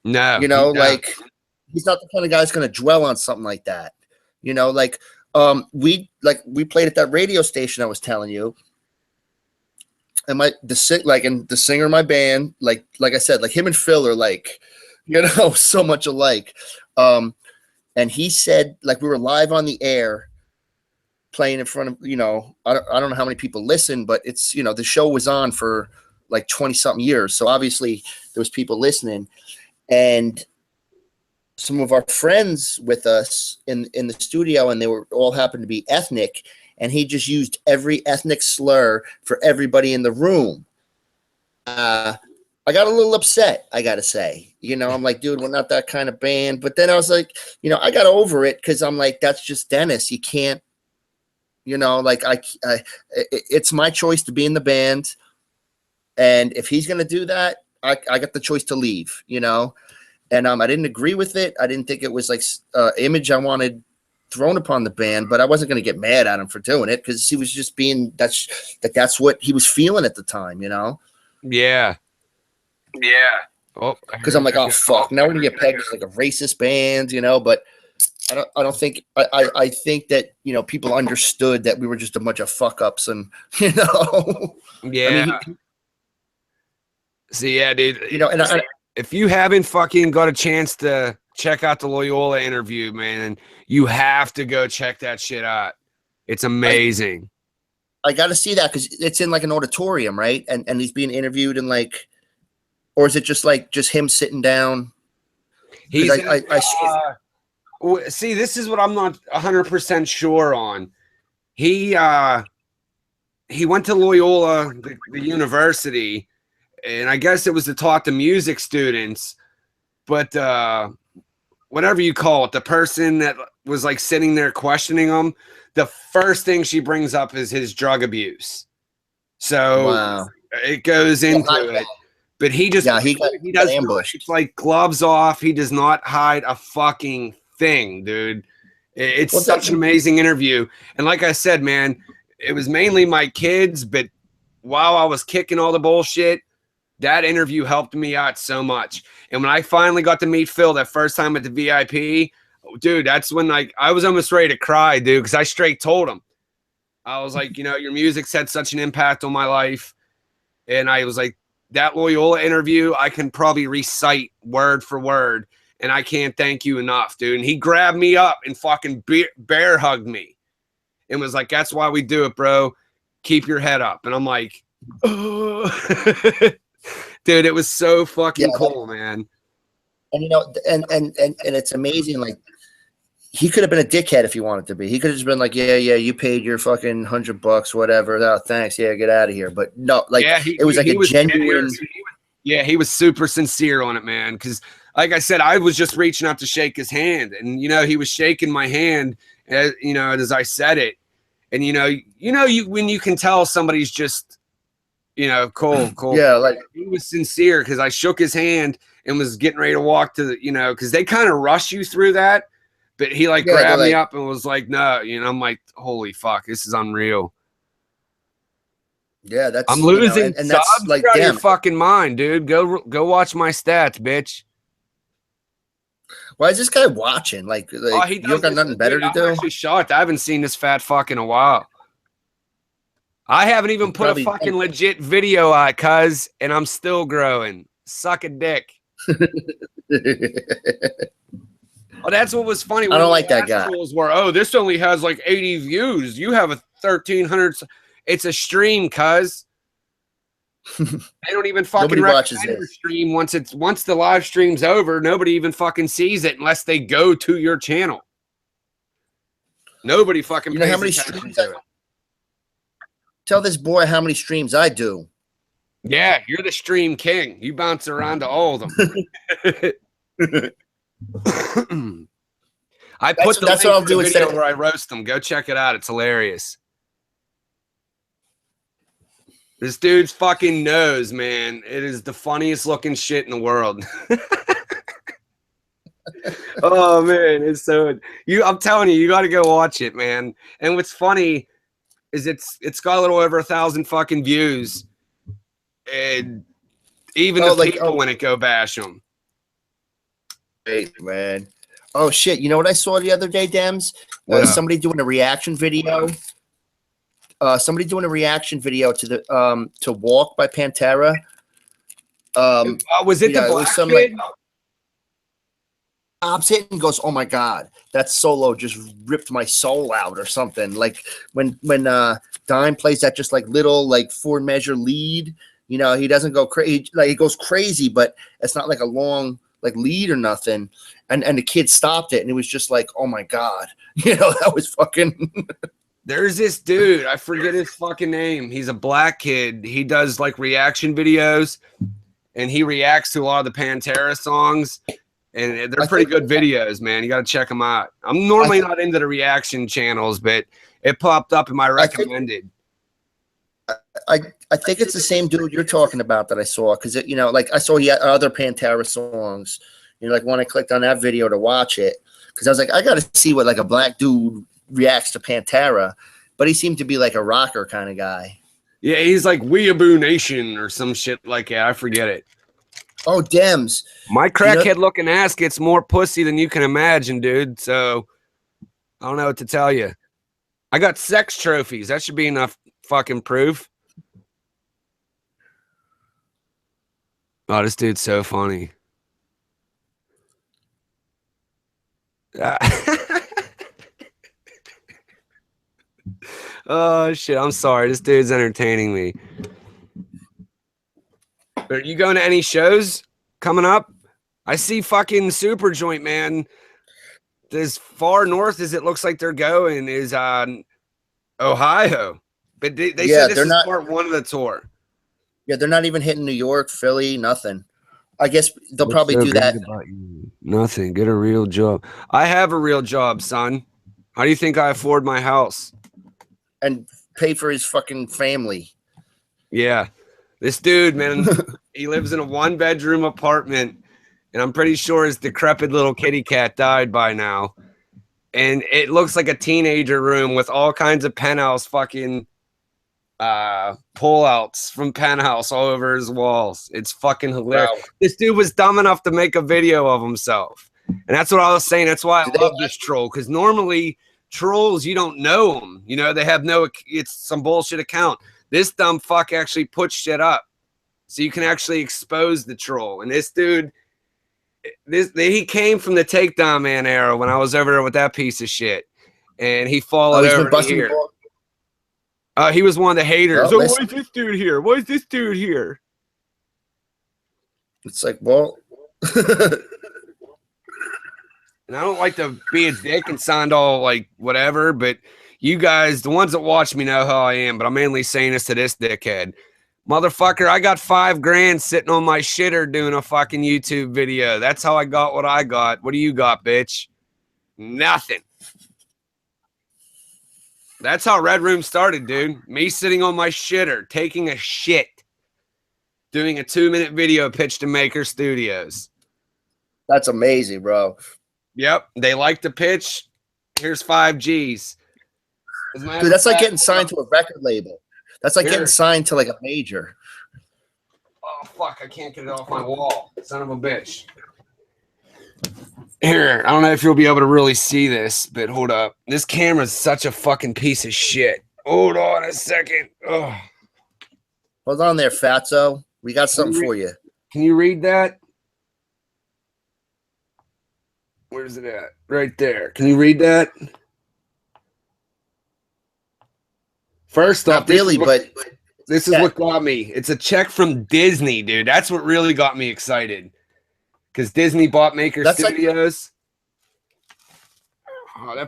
No, you know, like he's not the kind of guy that's gonna dwell on something like that. You know, like we played at that radio station I was telling you, and the singer of my band, like I said, like him and Phil are like, you know, so much alike. And he said, like, we were live on the air playing in front of, you know, I don't know how many people listen, but it's, you know, the show was on for like 20 something years. So obviously there was people listening, and some of our friends with us in the studio, and they were all happened to be ethnic, and he just used every ethnic slur for everybody in the room. I got a little upset, I gotta say. You know, I'm like, dude, we're not that kind of band. But then I was like, you know, I got over it, because I'm like, that's just Dennis. You can't, you know, like it's my choice to be in the band, and if he's gonna do that, I got the choice to leave, you know. And I didn't agree with it. I didn't think it was like image I wanted thrown upon the band, but I wasn't going to get mad at him for doing it, because he was just being that's what he was feeling at the time, you know. Yeah. Oh, because I'm like, oh fuck, now we're gonna get pegged as like a racist band, you know. But I don't think I think that, you know, people understood that we were just a bunch of fuck ups, and you know. Yeah. I mean, yeah, dude. You know, and if you haven't fucking got a chance to check out the Loyola interview, man, you have to go check that shit out. It's amazing. I got to see that, because it's in like an auditorium, right? And he's being interviewed in like, or is it just him sitting down? He's see, this is what I'm not 100% sure on. He went to Loyola, the university, and I guess it was to talk to music students, but whatever you call it, the person that was like sitting there questioning him, the first thing she brings up is his drug abuse. So it goes into it. But he just he does ambush. It's like gloves off. He does not hide a fucking thing, dude. It's such an amazing interview. And like I said, man, it was mainly my kids, but while I was kicking all the bullshit, that interview helped me out so much. And when I finally got to meet Phil that first time at the VIP, dude, that's when I was almost ready to cry, dude, because I straight told him. I was like, you know, your music's had such an impact on my life. And I was like, that Loyola interview, I can probably recite word for word, and I can't thank you enough, dude. And he grabbed me up and fucking bear hugged me and was like, that's why we do it, bro. Keep your head up. And I'm like, oh. Dude, it was so fucking cool, man. And you know, and it's amazing, like, he could have been a dickhead if he wanted to be. He could have just been like, yeah, you paid your fucking $100, whatever. Oh, thanks. Yeah, get out of here. But no, like it was like a genuine. Yeah, he was super sincere on it, man. Because, like I said, I was just reaching out to shake his hand, and he was shaking my hand, as as I said it, and when you can tell somebody's just, cold. Yeah, like he was sincere because I shook his hand and was getting ready to walk to the, because they kind of rush you through that, but he grabbed me up and was like, no, I'm like, holy fuck, this is unreal. Yeah, that's I'm losing, and that's like, out of damn. your fucking mind, dude. Go watch my stats, bitch. Why is this guy watching? Like you don't got nothing better to do? I'm actually shocked. I haven't seen this fat fuck in a while. I haven't even put a fucking legit video out, cuz, and I'm still growing. Suck a dick. Oh, that's what was funny. I don't like that guy. Were, this only has like 80 views. You have a 1,300. It's a stream, cuz. They don't even fucking watches your stream once the live stream's over. Nobody even fucking sees it unless they go to your channel. Nobody fucking pays how many streams Tell this boy how many streams I do. Yeah, you're the stream king. You bounce around to all of them. I put that's what I'll do instead of where I roast them. Go check it out. It's hilarious. This dude's fucking nose, man. It is the funniest looking shit in the world. Oh man, it's so I'm telling you got to go watch it, man. And what's funny is it's got a little over 1,000 fucking views, and even the people when it go bash them. Hey man, oh shit! You know what I saw the other day, Dems? Somebody doing a reaction video. Somebody doing a reaction video to the to Walk by Pantera. Was it the black kid? Pops it and goes, "Oh my god, that solo just ripped my soul out," or something. Like when Dime plays that just like little like 4-measure lead, he doesn't go crazy. Like it goes crazy, but it's not like a long like lead or nothing. And the kid stopped it, and it was just like, "Oh my god," that was fucking. There's this dude, I forget his fucking name. He's a black kid. He does like reaction videos, and he reacts to a lot of the Pantera songs. And they're pretty good videos, man. You got to check them out. I'm normally not into the reaction channels, but it popped up in my recommended. I think it's the same dude you're talking about that I saw, because like I saw he had other Pantera songs. Like when I clicked on that video to watch it, because I was like, I got to see what like a black dude reacts to Pantera, but he seemed to be like a rocker kind of guy. Yeah, he's like Weeaboo Nation or some shit like that. I forget it. Oh, Dems. My crackhead looking ass gets more pussy than you can imagine, dude. So I don't know what to tell you. I got sex trophies. That should be enough fucking proof. Oh, this dude's so funny. Oh, shit. I'm sorry. This dude's entertaining me. Are you going to any shows coming up? I see fucking Super Joint, man. As far north as it looks like they're going is Ohio. But they said this is part 1 of the tour. Yeah, they're not even hitting New York, Philly, nothing. I guess they'll probably do that. Nothing. Get a real job. I have a real job, son. How do you think I afford my house? And pay for his fucking family. Yeah. This dude, man, he lives in a 1-bedroom apartment, and I'm pretty sure his decrepit little kitty cat died by now. And it looks like a teenager room with all kinds of penthouse fucking pullouts from Penthouse all over his walls. It's fucking hilarious. Wow. This dude was dumb enough to make a video of himself. And that's what I was saying. That's why I love this troll, because normally trolls, you don't know them. They have it's some bullshit account. This dumb fuck actually puts shit up, so you can actually expose the troll. And this dude, he came from the Takedown Man era when I was over there with that piece of shit, and he followed over here. He was one of the haters. Why is this dude here? Why is this dude here? It's like, well, And I don't like to be a dick and sound all like whatever, but you guys, the ones that watch me know how I am, but I'm mainly saying this to this dickhead. Motherfucker, I got $5,000 sitting on my shitter doing a fucking YouTube video. That's how I got what I got. What do you got, bitch? Nothing. That's how Red Room started, dude. Me sitting on my shitter, taking a shit, doing a 2-minute video pitch to Maker Studios. That's amazing, bro. Yep. They like the pitch. Here's 5 G's. Dude, that's like getting signed to a record label. That's like getting signed to like a major. Oh, fuck. I can't get it off my wall. Son of a bitch. Here, I don't know if you'll be able to really see this, but hold up. This camera's such a fucking piece of shit. Hold on a second. Oh. Hold on there, Fatso. We got something for you. Can you read that? Where's it at? Right there. Can you read that? First off, not really, but this is what got me. It's a check from Disney, dude. That's what really got me excited. Because Disney bought Maker Studios.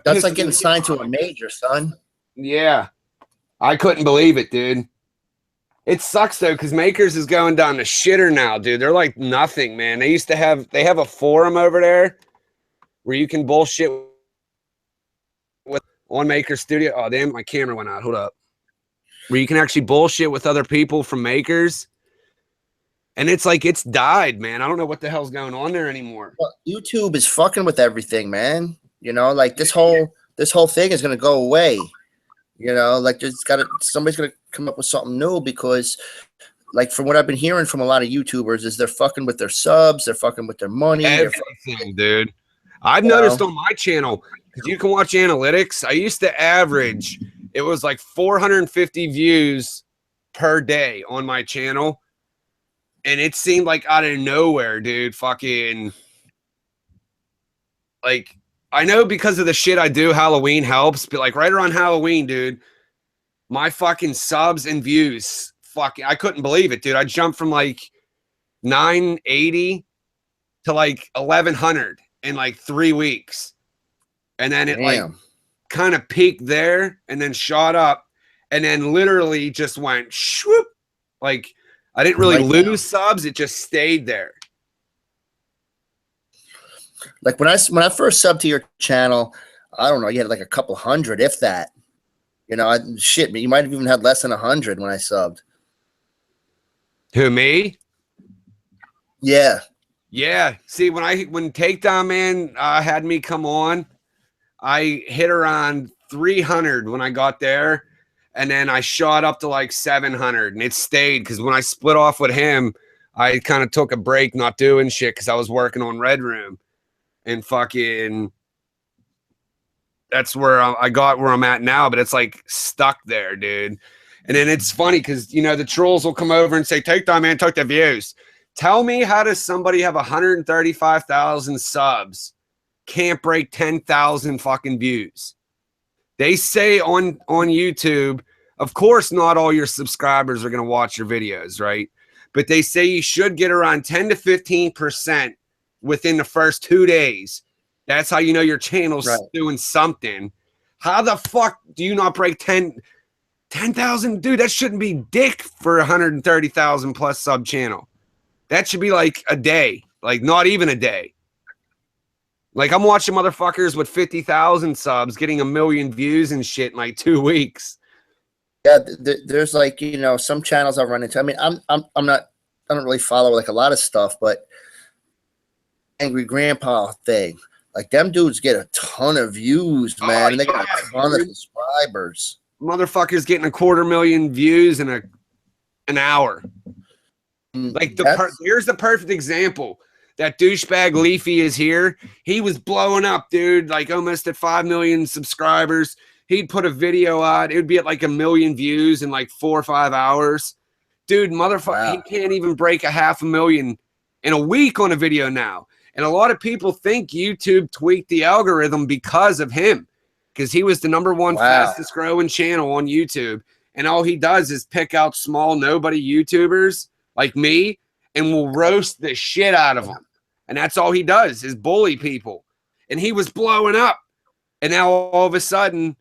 That's like getting signed to a major, son. Yeah. I couldn't believe it, dude. It sucks, though, because Makers is going down the shitter now, dude. They're like nothing, man. They have a forum over there where you can bullshit with on Maker Studio. Oh, damn, my camera went out. Hold up. Where you can actually bullshit with other people from Makers. And it's like it's died, man. I don't know what the hell's going on there anymore. Well, YouTube is fucking with everything, man. You know, like this whole thing is gonna go away. You know, like somebody's gonna come up with something new because, like, from what I've been hearing from a lot of YouTubers, is they're fucking with their subs, they're fucking with their money, everything, dude. I've noticed on my channel because you can watch analytics. I used to average it was like 450 views per day on my channel. And it seemed like out of nowhere, dude, fucking, like, I know because of the shit I do, Halloween helps, but like right around Halloween, dude, my fucking subs and views, fucking, I couldn't believe it, dude. I jumped from like 980 to like 1,100 in like 3 weeks. And then it like kind of peaked there and then shot up and then literally just went swoop, like, I didn't really lose subs. It just stayed there. Like when I first subbed to your channel, I don't know, you had like a couple hundred, if that. You know, shit, you might have even had less than 100 when I subbed. Who, me? Yeah. Yeah. See, when Takedown Man had me come on, I hit around 300 when I got there. And then I shot up to like 700 and it stayed because when I split off with him, I kind of took a break not doing shit because I was working on Red Room and fucking that's where I got where I'm at now. But it's like stuck there, dude. And then it's funny because, you know, the trolls will come over and say, Takedown Man took the views. Tell me, how does somebody have 135,000 subs can't break 10,000 fucking views? They say on YouTube, of course, not all your subscribers are going to watch your videos, right? But they say you should get around 10 to 15% within the first 2 days. That's how you know your channel's doing something. How the fuck do you not break 10,000? Dude, that shouldn't be dick for 130,000 plus sub channel. That should be like a day, like not even a day. Like, I'm watching motherfuckers with 50,000 subs getting 1 million views and shit in like 2 weeks. Yeah, there's like, you know, some channels I run into. I mean, I don't really follow like a lot of stuff, but Angry Grandpa thing, like them dudes get a ton of views, man. And they got a ton of subscribers. Motherfuckers getting 250,000 views in an hour. Like here's the perfect example. That douchebag Leafy is here. He was blowing up, dude, like almost at 5 million subscribers. He'd put a video out. It would be at like 1 million views in like 4 or 5 hours. Dude, motherfucker, he can't even break 500,000 in a week on a video now. And a lot of people think YouTube tweaked the algorithm because of him. Because he was the #1 fastest growing channel on YouTube. And all he does is pick out small nobody YouTubers like me and will roast the shit out of them. And that's all he does is bully people. and he was blowing up. And now all of a sudden,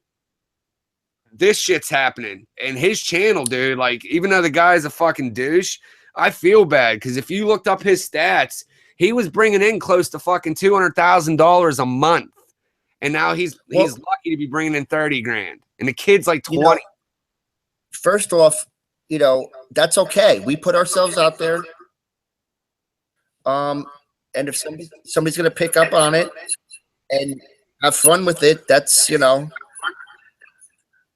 this shit's happening. And his channel, dude, like, even though the guy's a fucking douche, I feel bad because if you looked up his stats, he was bringing in close to fucking $200,000 a month. And now he's lucky to be bringing in 30 grand. And the kid's like 20. You know, first off, you know, that's okay. We put ourselves out there. And if somebody's going to pick up on it and have fun with it, that's, you know.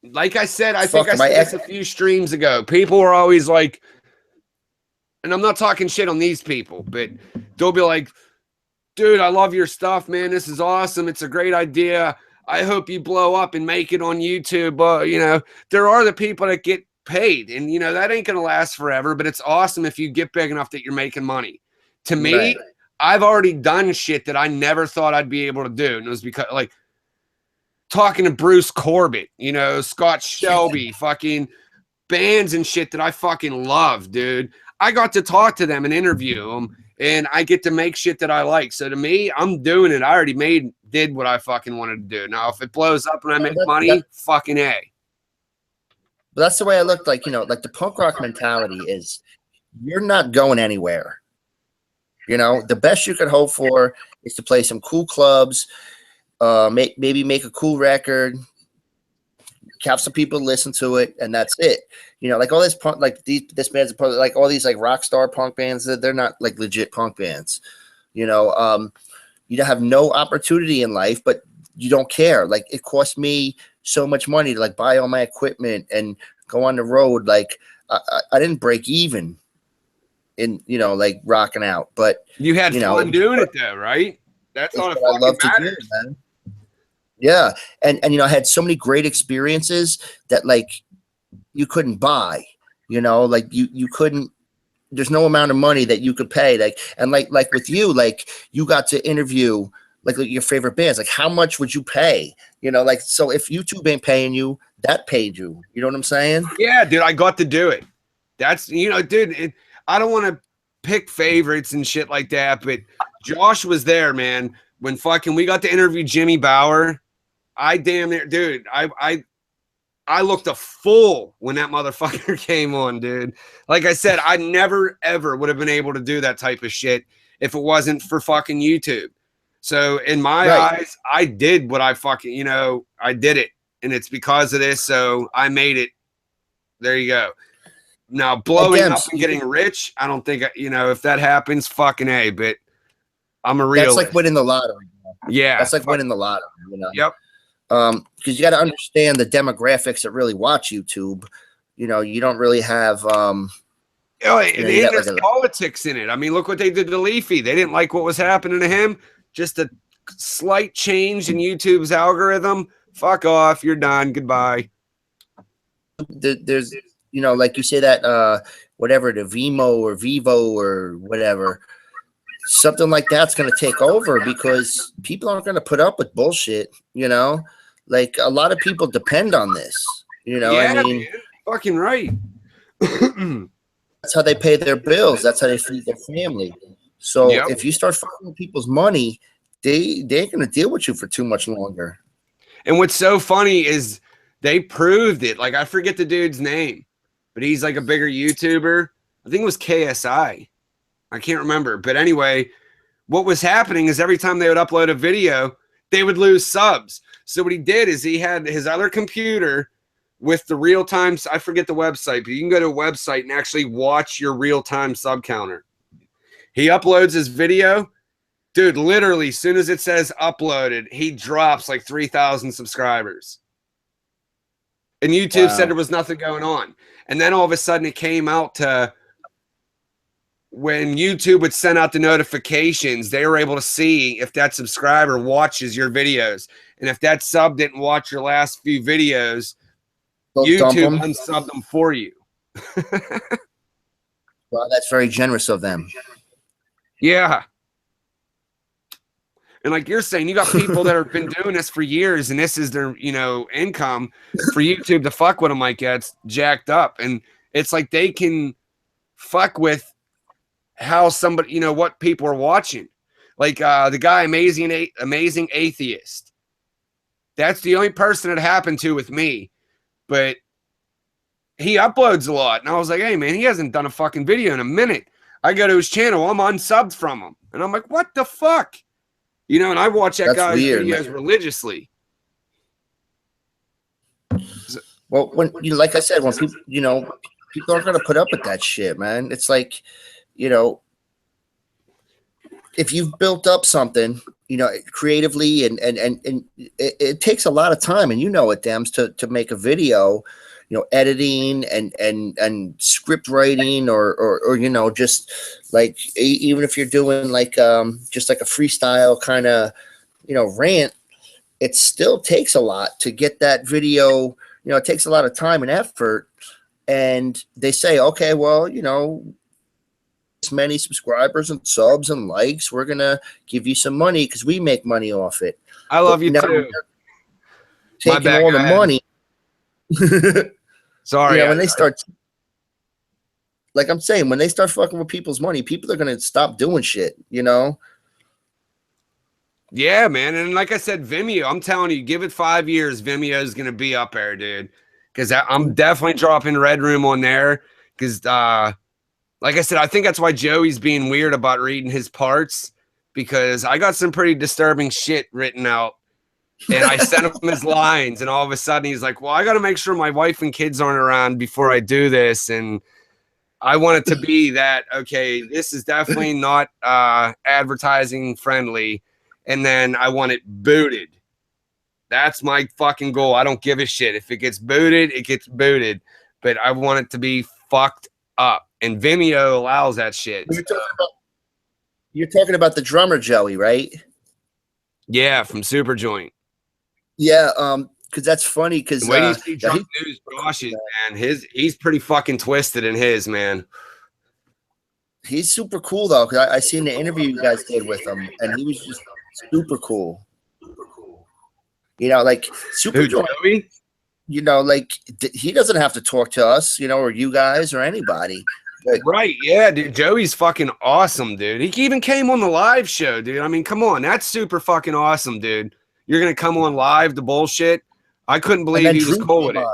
Like I said, I think I said this a few streams ago. People were always like, and I'm not talking shit on these people, but they'll be like, dude, I love your stuff, man. This is awesome. It's a great idea. I hope you blow up and make it on YouTube. You know, there are the people that get paid, and, you know, that ain't going to last forever, but it's awesome if you get big enough that you're making money. To me, right. I've already done shit that I never thought I'd be able to do. And it was because, like, talking to Bruce Corbett, you know, Scott Shelby, fucking bands and shit that I fucking love, dude. I got to talk to them and interview them, and I get to make shit that I like. So to me, I'm doing it. I already did what I fucking wanted to do. Now, if it blows up and I make money, fucking A. But that's the way I look. Like, you know, like the punk rock mentality is you're not going anywhere. You know, the best you could hope for is to play some cool clubs, maybe make a cool record, have some people listen to it, and that's it. You know, like all this punk, like this band's like all these like rock star punk bands, they're not like legit punk bands. You know, you have no opportunity in life, but you don't care. Like, it cost me so much money to like buy all my equipment and go on the road. Like, I didn't break even in, you know, like rocking out, but you had fun doing it though, right? That's all I love to do, man. Yeah. And you know, I had so many great experiences that like you couldn't buy, you know, like you couldn't, there's no amount of money that you could pay. Like, and like with you, like you got to interview like your favorite bands. Like, how much would you pay? You know, like, so if YouTube ain't paying you, that paid you. You know what I'm saying? Yeah, dude, I got to do it. That's, you know, dude, I don't want to pick favorites and shit like that, but Josh was there, man. When fucking we got to interview Jimmy Bauer, I damn near, dude, I looked a fool when that motherfucker came on, dude. Like I said, I never, ever would have been able to do that type of shit if it wasn't for fucking YouTube. So in my eyes, I did what I fucking, you know, I did it. And it's because of this, so I made it. There you go. Now, blowing up and getting rich, I don't think, you know, if that happens, fucking A, but I'm a realist. That's like winning the lottery. Yeah. That's like winning the lottery, you know? Yep. Because you got to understand the demographics that really watch YouTube. You know, you don't really have there's politics in it. I mean, look what they did to Leafy. They didn't like what was happening to him. Just a slight change in YouTube's algorithm. Fuck off. You're done. Goodbye. There's, you know, like you say that whatever, the Vimo or Vivo or whatever, something like that's going to take over because people aren't going to put up with bullshit, you know? Like, a lot of people depend on this, you know? Yeah, I mean, man. Fucking right. That's how they pay their bills. That's how they feed their family. So if you start fucking with people's money, they ain't going to deal with you for too much longer. And what's so funny is they proved it. Like, I forget the dude's name, but he's like a bigger YouTuber. I think it was KSI. I can't remember. But anyway, what was happening is every time they would upload a video, they would lose subs. So what he did is he had his other computer with the real-time, I forget the website, but you can go to a website and actually watch your real-time sub counter. He uploads his video. Dude, literally, as soon as it says uploaded, he drops like 3,000 subscribers. And YouTube said there was nothing going on. And then all of a sudden it came out to when YouTube would send out the notifications, they were able to see if that subscriber watches your videos. And if that sub didn't watch your last few videos, YouTube unsubbed them for you. Well, that's very generous of them. Yeah. And like you're saying, you got people that have been doing this for years, and this is their, you know, income. For YouTube to fuck with them like that, it's jacked up. And it's like they can fuck with how somebody, you know, what people are watching. Like the guy, Amazing Atheist. That's the only person it happened to with me. But he uploads a lot. And I was like, hey, man, he hasn't done a fucking video in a minute. I go to his channel. I'm unsubbed from him. And I'm like, what the fuck? You know, and I watch that guy's videos religiously. Well, when you like I said, when people, you know, people aren't gonna put up with that shit, man. It's like, you know, if you've built up something, you know, creatively and it takes a lot of time, and you know it, Dems, to make a video, you know, editing and script writing or you know, just like even if you're doing like just like a freestyle kind of, you know, rant, it still takes a lot to get that video. You know, it takes a lot of time and effort, and they say, okay, well, you know, this many subscribers and subs and likes, we're gonna give you some money because we make money off it. I love you too. Taking all the money. Sorry. You know, when they start, like I'm saying, when they start fucking with people's money, people are gonna stop doing shit. You know. Yeah, man. And like I said, Vimeo, I'm telling you, give it 5 years, Vimeo is going to be up there, dude. Because I'm definitely dropping Red Room on there. Because, like I said, I think that's why Joey's being weird about reading his parts. Because I got some pretty disturbing shit written out. And I sent him his lines. And all of a sudden, he's like, well, I got to make sure my wife and kids aren't around before I do this. And I want it to be that, okay, this is definitely not advertising friendly. And then I want it booted. That's my fucking goal. I don't give a shit. If it gets booted, it gets booted. But I want it to be fucked up. And Vimeo allows that shit. You're talking about the drummer, Joey, right? Yeah, from Superjoint. Yeah, because that's funny. Because when you see Drunk News Josh's, man, he's pretty fucking twisted in his, man. He's super cool though. Because I seen the interview you guys did with him, and he was just super cool. You know, like Joey? You know, like he doesn't have to talk to us, you know, or you guys or anybody. But, right? Yeah, dude. Joey's fucking awesome, dude. He even came on the live show, dude. I mean, come on, that's super fucking awesome, dude. You're gonna come on live to bullshit. I couldn't believe he was cool with it.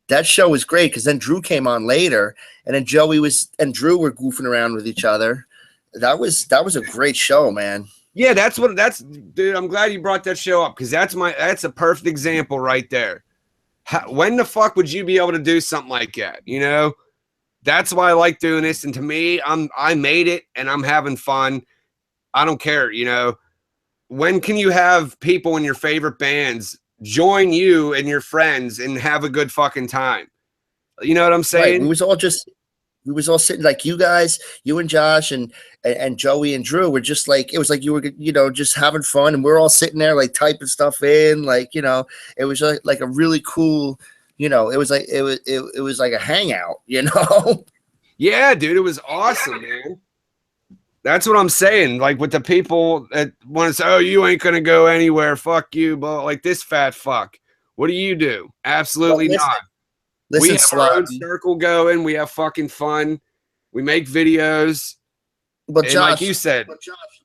That show was great because then Drew came on later, and then Joey and Drew were goofing around with each other. That was a great show, man. Yeah, dude. I'm glad you brought that show up because that's a perfect example right there. When the fuck would you be able to do something like that? You know, that's why I like doing this. And to me, I made it and I'm having fun. I don't care. You know, when can you have people in your favorite bands join you and your friends and have a good fucking time? You know what I'm saying? Right. We was all sitting like you guys, you and Josh and Joey and Drew were just like, it was like you were, you know, just having fun, and we're all sitting there like typing stuff in, like, you know, it was like a really cool, you know, it was like it was like a hangout, you know. Yeah, dude, it was awesome, man. That's what I'm saying. Like with the people that want to say, "Oh, you ain't gonna go anywhere, fuck you," but like this fat fuck. What do? Absolutely not. We have our own circle going. We have fucking fun. We make videos. But Josh, like you said,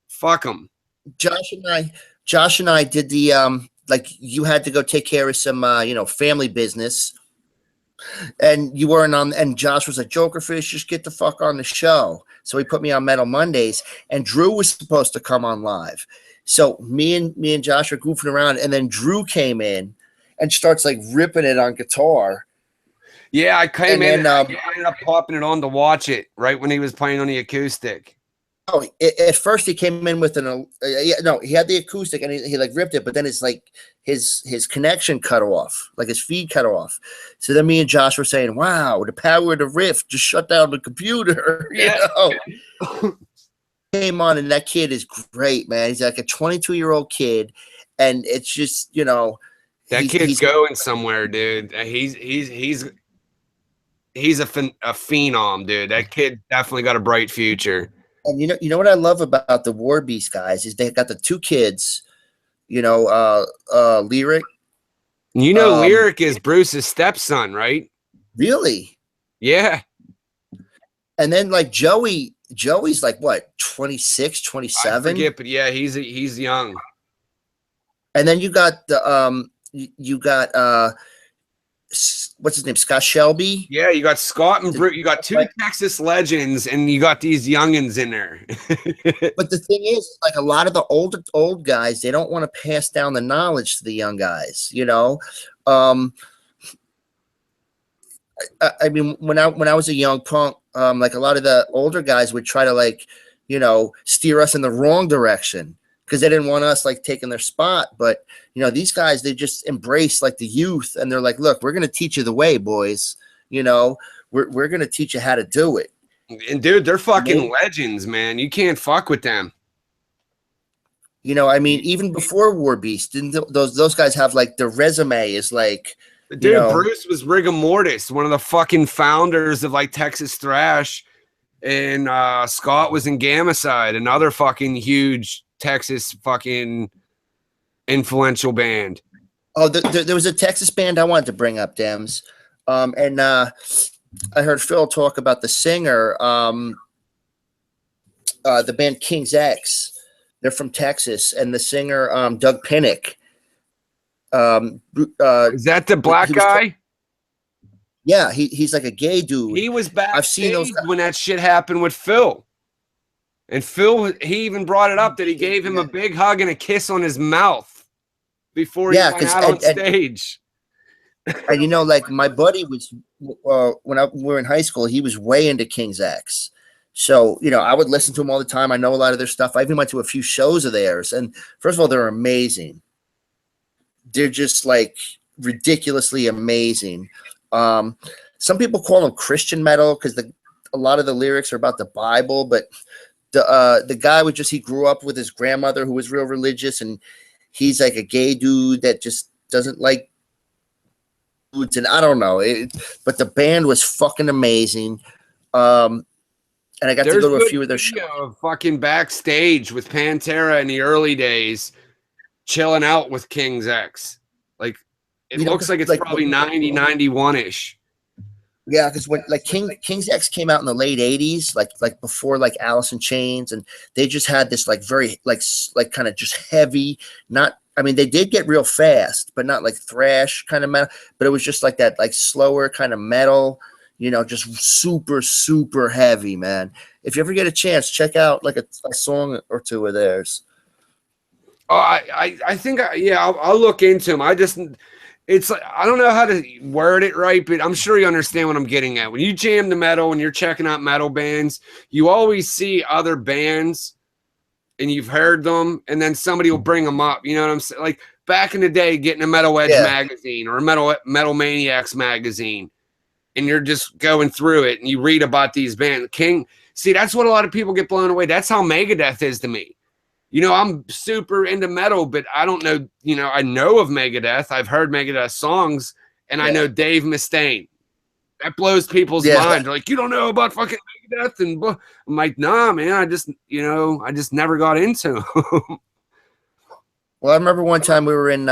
fuck them. Josh and I did the like you had to go take care of some you know, family business, and you weren't on. And Josh was like, "Jokerfish, just get the fuck on the show." So he put me on Metal Mondays, and Drew was supposed to come on live. So me and Josh are goofing around, and then Drew came in and starts like ripping it on guitar. Yeah, I came in. I ended up popping it on to watch it right when he was playing on the acoustic. Oh, at first he came in with he had the acoustic and he like ripped it, but then it's like his connection cut off, like his feed cut off. So then me and Josh were saying, "Wow, the power of the riff just shut down the computer." You know? Came on, and that kid is great, man. He's like a 22-year-old kid, and it's just, you know, that kid's going somewhere, dude. He's a phenom, dude. That kid definitely got a bright future. And you know what I love about the War Beast guys is they got the two kids, you know, Lyric. You know, Lyric is Bruce's stepson, right? Really? Yeah. And then like Joey Joey's like what, 26, I 27? forget, but yeah, he's young. And then you got the you got what's his name, Scott Shelby. Yeah, you got Scott and Brute. You got two Texas legends, and you got these youngins in there. But the thing is, like a lot of the old guys, they don't want to pass down the knowledge to the young guys. You know, I mean, when I was a young punk, like a lot of the older guys would try to like, you know, steer us in the wrong direction because they didn't want us like taking their spot. But you know, these guys, they just embrace like the youth, and they're like, look, we're gonna teach you the way, boys. You know, we're gonna teach you how to do it. And dude, they're fucking legends, man. You can't fuck with them. You know, I mean, even before War Beast, didn't those guys have like their resume is like, Dude, you know, Bruce was Rigor Mortis, one of the fucking founders of like Texas Thrash, and Scott was in Gamacide, another fucking huge Texas fucking influential band. Oh, there was a Texas band I wanted to bring up, Dems, and I heard Phil talk about the singer, the band King's X. They're from Texas, and the singer Doug Pinnick. Is that the black guy? Yeah, he's like a gay dude. He was back. I've seen those when that shit happened with Phil. And Phil, he even brought it up that he gave him a big hug and a kiss on his mouth before he went out on stage. And you know, like my buddy was when we were in high school, he was way into King's X. So, you know, I would listen to them all the time. I know a lot of their stuff. I even went to a few shows of theirs. And first of all, they're amazing. They're just like ridiculously amazing. Some people call them Christian metal because a lot of the lyrics are about the Bible, but the guy he grew up with his grandmother who was real religious, and he's like a gay dude that just doesn't like dudes, and I don't know. But the band was fucking amazing. And I got to go to a few of their shows. Fucking backstage with Pantera in the early days, chilling out with King's X. Like, it looks like it's like, probably 90, 91-ish. Yeah, because when like King's X came out in the late 80s, like before like Alice in Chains, and they just had this like very like kind of just heavy, I mean, they did get real fast, but not like thrash kind of metal, but it was just like that like slower kind of metal. You know, just super, super heavy, man. If you ever get a chance, check out like a song or two of theirs. Oh, I think, I'll look into them. It's like, I don't know how to word it right, but I'm sure you understand what I'm getting at. When you jam the metal and you're checking out metal bands, you always see other bands and you've heard them, and then somebody will bring them up. You know what I'm saying? Like back in the day, getting a Metal Edge magazine or a Metal Maniacs magazine, and you're just going through it and you read about these bands. See, that's what a lot of people get blown away. That's how Megadeth is to me. You know, I'm super into metal, but I don't know, you know, I know of Megadeth. I've heard Megadeth songs, and I know Dave Mustaine. That blows people's mind. They're like, you don't know about fucking Megadeth? And I'm like, nah, man, I just never got into them. Well, I remember one time we were in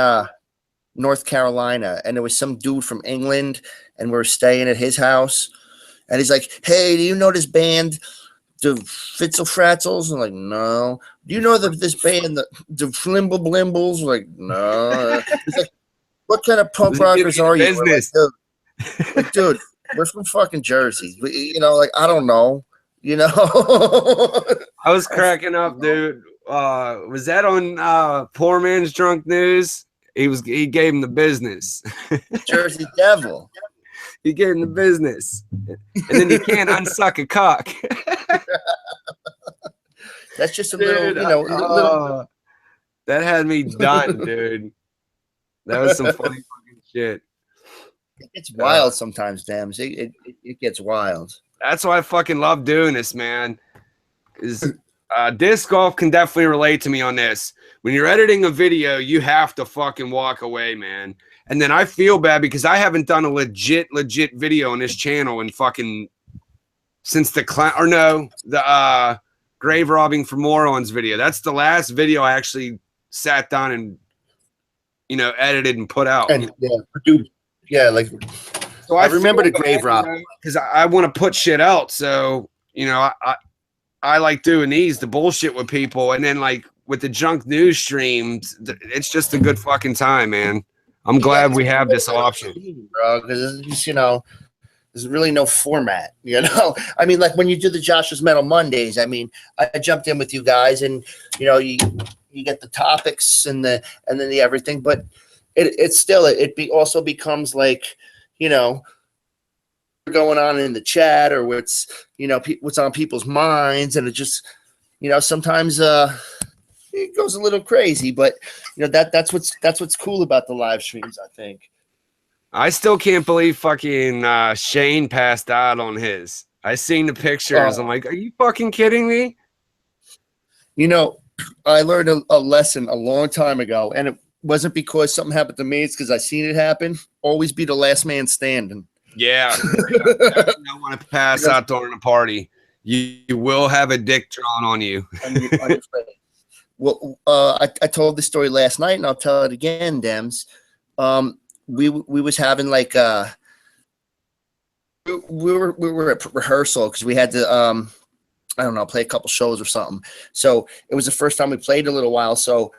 North Carolina, and there was some dude from England, and we were staying at his house, and he's like, hey, do you know this band, the Fitzel Fratzels? I'm like, no. Do you know this band, the Flimble Blimbles? I'm like, no. He's like, what kind of punk rockers are you? Like, dude, we're from fucking Jersey. You know, like, I don't know. You know? I was cracking up, dude. Was that on Poor Man's Drunk News? He gave him the business. Jersey Devil. You gave him the business, and then you can't unsuck a cock. That's just a little, you know. Little... That had me done, dude. That was some funny fucking shit. It gets wild sometimes, damn. It gets wild. That's why I fucking love doing this, man. Disc golf can definitely relate to me on this. When you're editing a video, you have to fucking walk away, man. And then I feel bad because I haven't done a legit video on this channel in fucking since the grave robbing for morons video. That's the last video I actually sat down and, you know, edited and put out. And dude, like. So I remember the grave rob because I want to put shit out. So, you know, I like doing these to bullshit with people, and then like with the junk news streams, it's just a good fucking time, man. I'm glad we have this option, bro. Because just, you know, there's really no format, you know. I mean, like when you do the Josh's Metal Mondays, I mean, I jumped in with you guys, and you know, you get the topics and then the everything, but it's still also becomes like, you know, going on in the chat or what's, you know, what's on people's minds, and it just, you know, sometimes it goes a little crazy, but you know, that's what's cool about the live streams, I think. I still can't believe fucking Shane passed out on his. I seen the pictures. I'm like, are you fucking kidding me? You know, I learned a lesson a long time ago, and it wasn't because something happened to me. It's because I seen it happen. Always be the last man standing. Yeah. You don't want to pass out during a party. You will have a dick drawn on you. Well, I told this story last night, and I'll tell it again, Dems. We was having like we were at rehearsal because we had to I don't know, play a couple shows or something. So it was the first time we played in a little while. So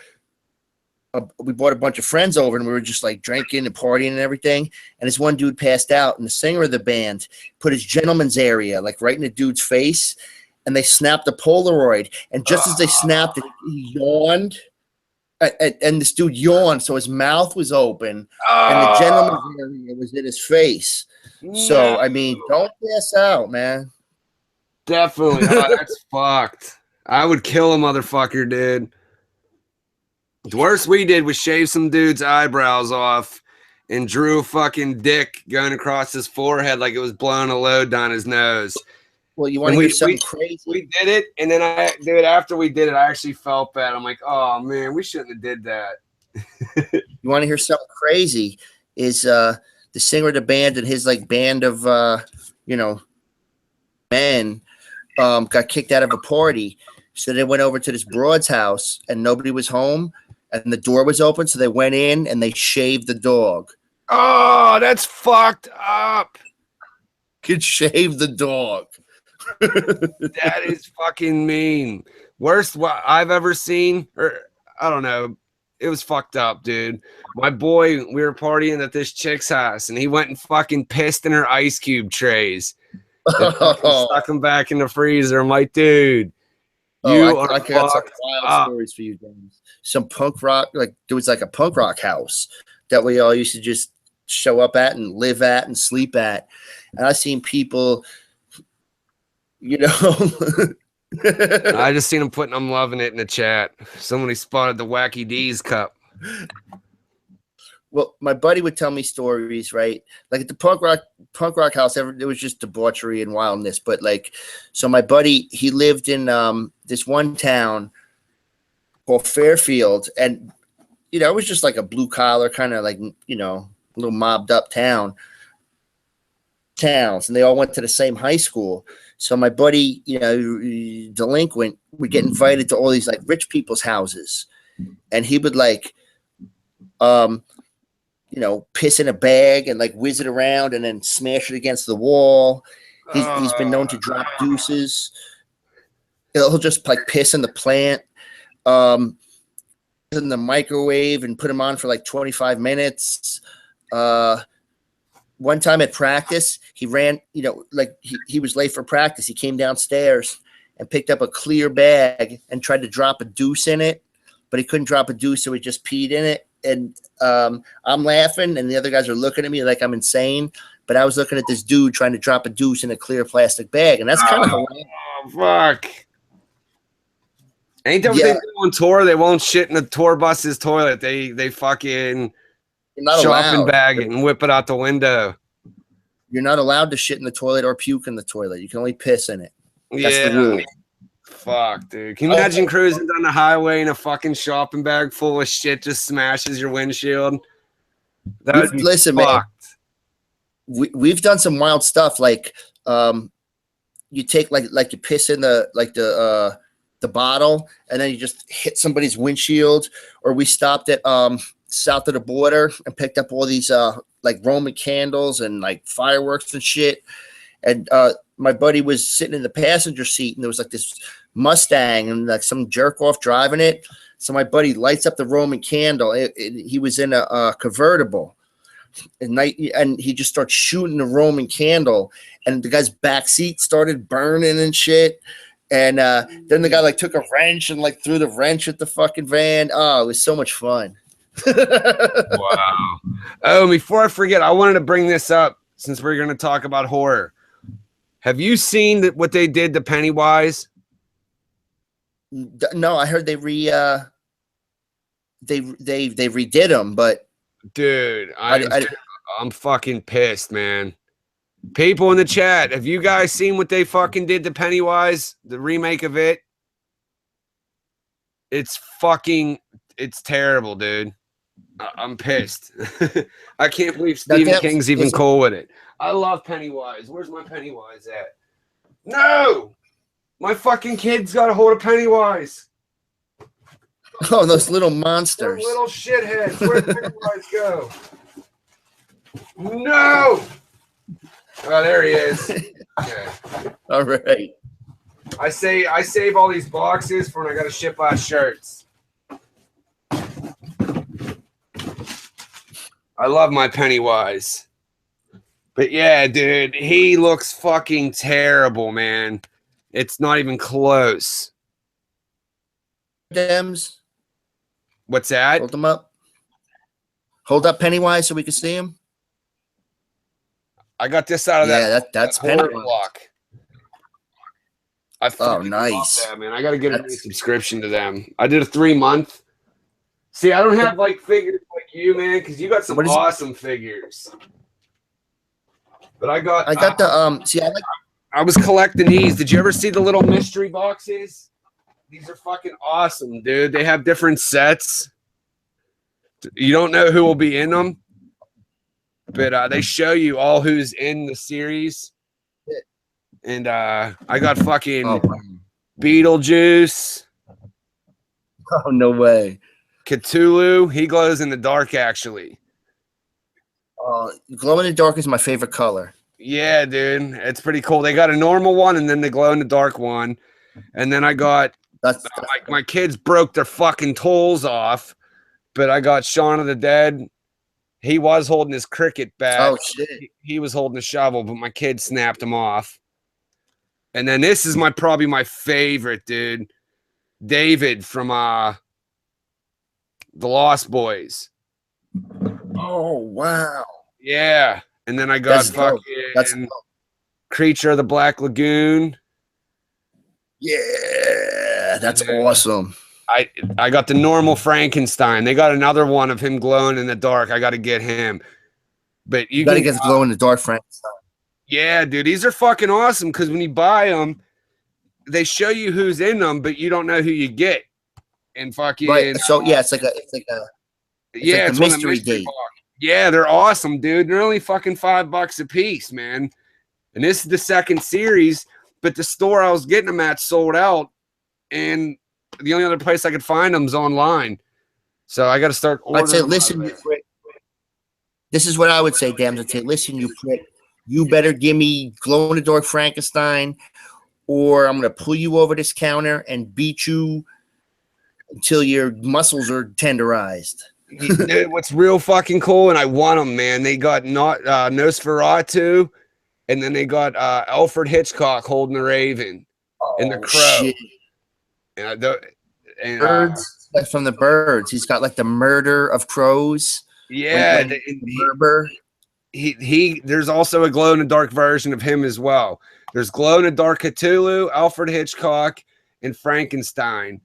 we brought a bunch of friends over, and we were just like drinking and partying and everything. And this one dude passed out, and the singer of the band put his gentleman's area like right in the dude's face, and they snapped a Polaroid. And just as they snapped it, he yawned. And this dude yawned, so his mouth was open, and the gentleman's area was in his face. So I mean, don't pass out, man. Definitely. Oh, that's fucked. I would kill a motherfucker, dude. The worst we did was shave some dude's eyebrows off and drew a fucking dick going across his forehead like it was blowing a load down his nose. Well, you want to hear something crazy? We did it, and then after we did it, I actually felt bad. I'm like, oh man, we shouldn't have did that. You want to hear something crazy? Is the singer of the band and his like band of you know, men got kicked out of a party, so they went over to this broad's house, and nobody was home, and the door was open, so they went in and they shaved the dog. Oh, that's fucked up. Could shave the dog. That is fucking mean. Worst what I've ever seen, or I don't know. It was fucked up, dude. My boy, we were partying at this chick's house, and he went and fucking pissed in her ice cube trays. Stuck them back in the freezer. I'm like, dude, I got some wild stories for you, James. Some punk rock, like there was like a punk rock house that we all used to just show up at and live at and sleep at. And I seen people, you know. I just seen them putting "I'm loving it" in the chat. Somebody spotted the Wacky D's cup. Well, my buddy would tell me stories, right? Like at the punk rock house, it was just debauchery and wildness. But like, so my buddy, he lived in this one town called Fairfield, and you know, it was just like a blue collar kind of like, you know, little mobbed up towns, and they all went to the same high school. So my buddy, you know, delinquent, would get invited to all these like rich people's houses, and he would like, you know, piss in a bag and like whiz it around and then smash it against the wall. He's been known to drop deuces. He'll just like piss in the plant, in the microwave and put them on for like 25 minutes. One time at practice, he ran, you know, like he was late for practice. He came downstairs and picked up a clear bag and tried to drop a deuce in it, but he couldn't drop a deuce, so he just peed in it. And I'm laughing, and the other guys are looking at me like I'm insane. But I was looking at this dude trying to drop a deuce in a clear plastic bag, and that's kind of hilarious. Oh, fuck. Ain't that what they do on tour? They won't shit in the tour bus's toilet. They fucking shopping bag it and whip it out the window. You're not allowed to shit in the toilet or puke in the toilet. You can only piss in it. That's the rule. Fuck, dude. Can you imagine cruising down the highway in a fucking shopping bag full of shit just smashes your windshield? Listen, man. We've done some wild stuff. Like, you take like you piss in the bottle, and then you just hit somebody's windshield. Or we stopped at south of the border and picked up all these like Roman candles and like fireworks and shit. And my buddy was sitting in the passenger seat, and there was like this Mustang and like some jerk off driving it. So my buddy lights up the Roman candle. He was in a convertible, and he just starts shooting the Roman candle, and the guy's back seat started burning and shit. And then the guy like took a wrench and like threw the wrench at the fucking van. Oh, it was so much fun. Wow. Oh, before I forget, I wanted to bring this up since we're going to talk about horror. Have you seen what they did to Pennywise? No, I heard they redid them, but dude, I'm fucking pissed, man. People in the chat, have you guys seen what they fucking did to Pennywise? The remake of it? It's terrible, dude. I'm pissed. I can't believe Stephen King's even cool with it. I love Pennywise. Where's my Pennywise at? No! My fucking kid's got a hold of Pennywise. Oh, those little monsters. Those little shitheads. Where'd Pennywise go? No! Oh, there he is. Okay. All right. I save all these boxes for when I got to ship out shirts. I love my Pennywise. But yeah, dude, he looks fucking terrible, man. It's not even close. Dems. What's that? Hold them up. Hold up Pennywise so we can see him. I got this out of that's Pennywise block. Oh, nice. That, man. I got to get a subscription to them. I did a 3-month. See, I don't have like figures like you, man, because you got some awesome figures. But I got the I was collecting these. Did you ever see the little mystery boxes? These are fucking awesome, dude. They have different sets. You don't know who will be in them, but they show you all who's in the series. And I got fucking Beetlejuice. Oh, no way. Cthulhu. He glows in the dark, actually. Glow in the dark is my favorite color. Yeah, dude. It's pretty cool. They got a normal one and then the glow in the dark one. And then I got my kids broke their fucking toes off, but I got Shaun of the Dead. He was holding his cricket bat. Oh shit. He was holding a shovel, but my kid snapped him off. And then this is probably my favorite, dude. David from The Lost Boys. Oh wow. Yeah. And then I got fucking Creature of the Black Lagoon. Yeah, that's awesome. I got the normal Frankenstein. They got another one of him glowing in the dark. I got to get him. But you gotta get the glow in the dark Frankenstein. Yeah, dude, these are fucking awesome because when you buy them, they show you who's in them, but you don't know who you get. And fucking So yeah, it's like a mystery date. Yeah, they're awesome, dude. They're only fucking $5 a piece, man. And this is the second series, but the store I was getting them at sold out, and the only other place I could find them is online. So I got to start ordering. I'd say, listen, you prick. This is what I would say, damn. I'd say, listen, you prick. You better give me glow in the dark Frankenstein, or I'm gonna pull you over this counter and beat you until your muscles are tenderized. Dude, what's real fucking cool, and I want them, man. They got Nosferatu, and then they got Alfred Hitchcock holding the Raven and the Crow. Shit. And Birds from the Birds. He's got like the Murder of Crows. Yeah, there's also a glow in the dark version of him as well. There's glow in the dark Cthulhu, Alfred Hitchcock, and Frankenstein.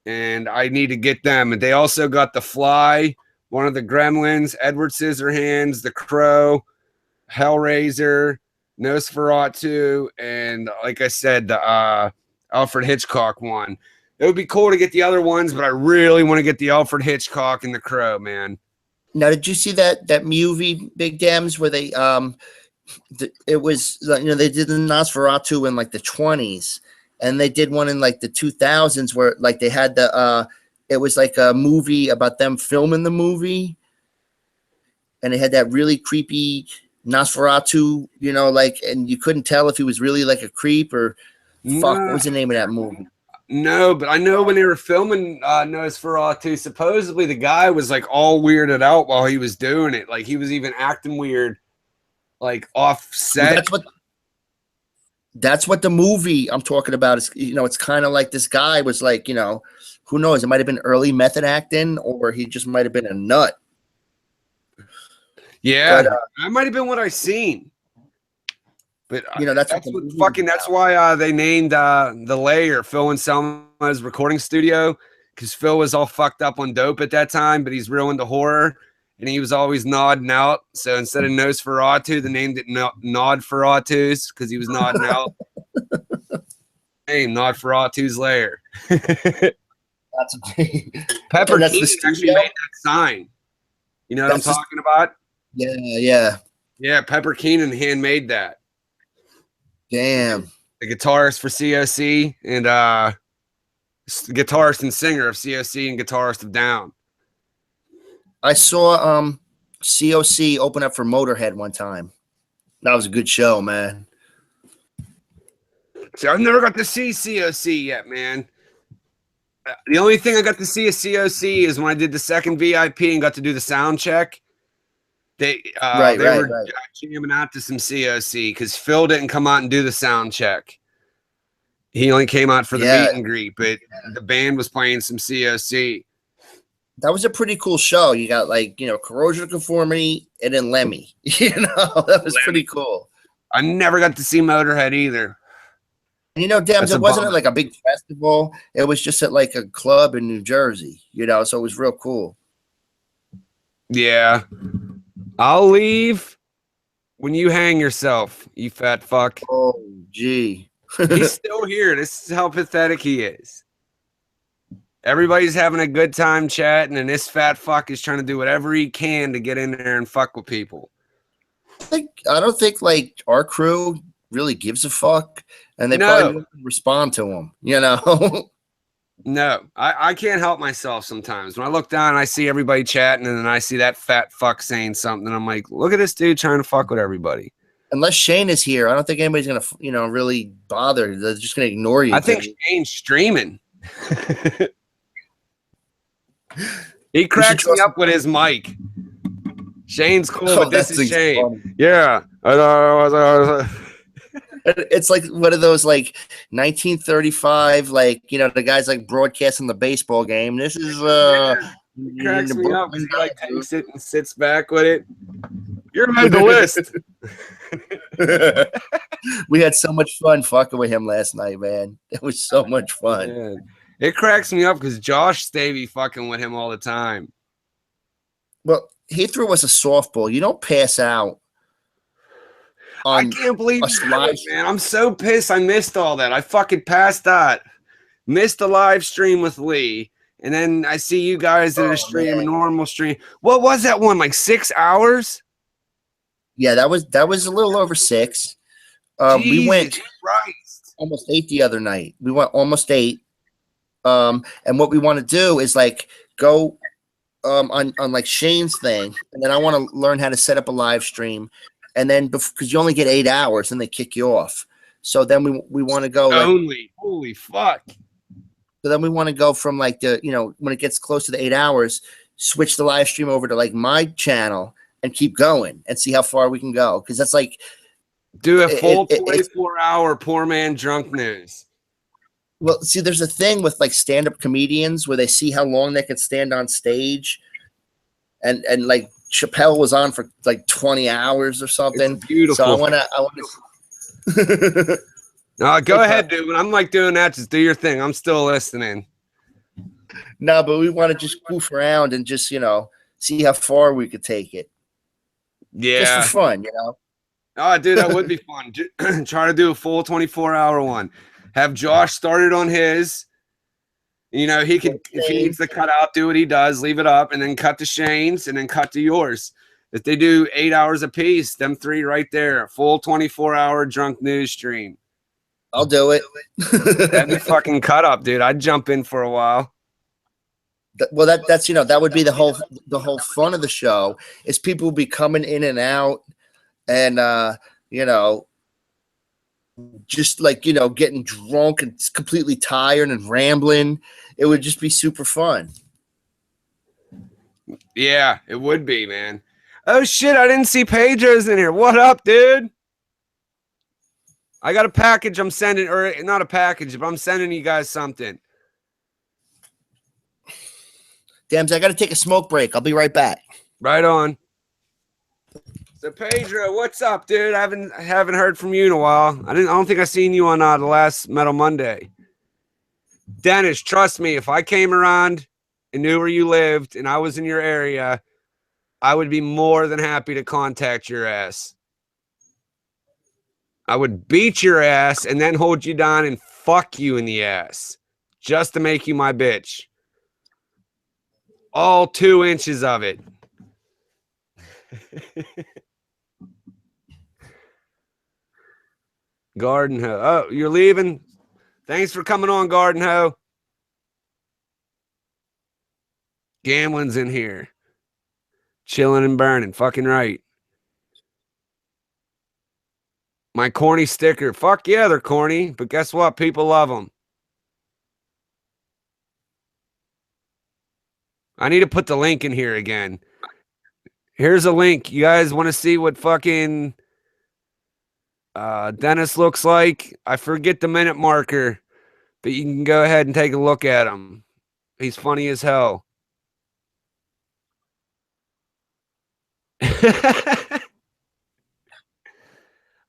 And I need to get them. And they also got the Fly, one of the Gremlins, Edward Scissorhands, the Crow, Hellraiser, Nosferatu, and like I said, the Alfred Hitchcock one. It would be cool to get the other ones, but I really want to get the Alfred Hitchcock and the Crow, man. Now, did you see that movie, Big Dems, where they it was, you know, they did the Nosferatu in like the 20s, and they did one in like the 2000s where like they had the it was like a movie about them filming the movie, and it had that really creepy Nosferatu, you know, like, and you couldn't tell if he was really like a creep or fuck. What No, was the name of that movie? no, but I know when they were filming Nosferatu, supposedly the guy was like all weirded out while he was doing it. Like he was even acting weird, like off Well, set. that's what the movie I'm talking about is. You know, it's kind of like this guy was like, you know, who knows? It might have been early method acting, or he just might have been a nut. Yeah, But, that might have been what I seen. But you know, that's that's what what the fucking. movie's That's about. why they named the layer Phil and Selma's recording studio, because Phil was all fucked up on dope at that time, but he's real into horror, and he was always nodding out. So instead of Nosferatu, they named it Nodferatu's because he was nodding out. Name Nodferatu's lair. That's Pepper that's the Keenan actually studio? made that sign. You know what That's I'm talking about? yeah. Yeah, Pepper Keenan handmade that. Damn. The guitarist for COC and the guitarist and singer of COC and guitarist of Down. I saw COC open up for Motorhead one time. That was a good show, man. See, I've never got to see COC yet, man. The only thing I got to see at COC is when I did the second VIP and got to do the sound check. They were jamming out to some COC because Phil didn't come out and do the sound check. He only came out for the meet and greet, but the band was playing some COC. That was a pretty cool show. You got like, you know, Corrosion of Conformity and then Lemmy. You know, that was pretty cool. I never got to see Motorhead either. And, you know, Dems, it wasn't like a big festival. It was just at like a club in New Jersey, you know, so it was real cool. Yeah. I'll leave when you hang yourself, you fat fuck. Oh, gee. He's still here. This is how pathetic he is. Everybody's having a good time chatting, and this fat fuck is trying to do whatever he can to get in there and fuck with people. I don't think like our crew really gives a fuck, and they probably don't respond to him, you know? No, I can't help myself sometimes. When I look down and I see everybody chatting, and then I see that fat fuck saying something, and I'm like, look at this dude trying to fuck with everybody. Unless Shane is here, I don't think anybody's gonna, you know, really bother. They're just gonna ignore you. I think Shane's streaming. He cracks me up with his mic. Shane's cool, but this is Shane. Funny. Yeah. It's like one of those like 1935, like, you know, the guys like broadcasting the baseball game. This is he cracks me up because he like takes it and sits back with it. You're on the list. We had so much fun fucking with him last night, man. It was so much fun. Man. It cracks me up because Josh Stavey fucking with him all the time. Well, he threw us a softball. You don't pass out. I can't believe it, man. I'm so pissed. I missed all that. I fucking passed that. Missed the live stream with Lee. And then I see you guys in a stream, a normal stream. What was that one? Like 6 hours? Yeah, that was a little over 6. We went almost 8 the other night. We went almost 8. And what we want to do is like go on like Shane's thing, and then I want to learn how to set up a live stream, and then because you only get 8 hours, and they kick you off. So then we want to go holy fuck. So then we want to go from like the, you know, when it gets close to the 8 hours, switch the live stream over to like my channel and keep going and see how far we can go. Because that's like do a full 24-hour poor man drunk news. Well, see, there's a thing with like stand-up comedians where they see how long they can stand on stage, and like Chappelle was on for like 20 hours or something. It's beautiful. So I want to. No, go ahead, dude. When I'm like doing that, just do your thing. I'm still listening. No, but we want to just goof around and just, you know, see how far we could take it. Yeah, just for fun, you know. Oh, dude, that would be fun. Try to do a full 24-hour one. Have Josh started on his. You know, he could, if he needs to cut out, do what he does, leave it up, and then cut to Shane's, and then cut to yours. If they do 8 hours apiece, them 3 right there, full 24-hour drunk news stream. I'll do it. That'd be fucking cut up, dude. I'd jump in for a while. Well, that's, you know, that would be the whole fun of the show is people will be coming in and out, and you know, just like, you know, getting drunk and completely tired and rambling. It would just be super fun. Yeah, it would be, man. Oh shit, I didn't see Pedro's in here. What up, dude? I got a package I'm sending, or not a package, but I'm sending you guys something. Dams, I got to take a smoke break. I'll be right back. Right on. So Pedro, what's up, dude? I haven't heard from you in a while. I don't think I seen you on the last Metal Monday. Dennis, trust me, if I came around and knew where you lived and I was in your area, I would be more than happy to contact your ass. I would beat your ass and then hold you down and fuck you in the ass just to make you my bitch. All 2 inches of it. Garden Hoe. Oh, you're leaving? Thanks for coming on, Garden Hoe. Gambling's in here. Chilling and burning. Fucking right. My corny sticker. Fuck yeah, they're corny. But guess what? People love them. I need to put the link in here again. Here's a link. You guys want to see what fucking Dennis looks like? I forget the minute marker, but you can go ahead and take a look at him. He's funny as hell.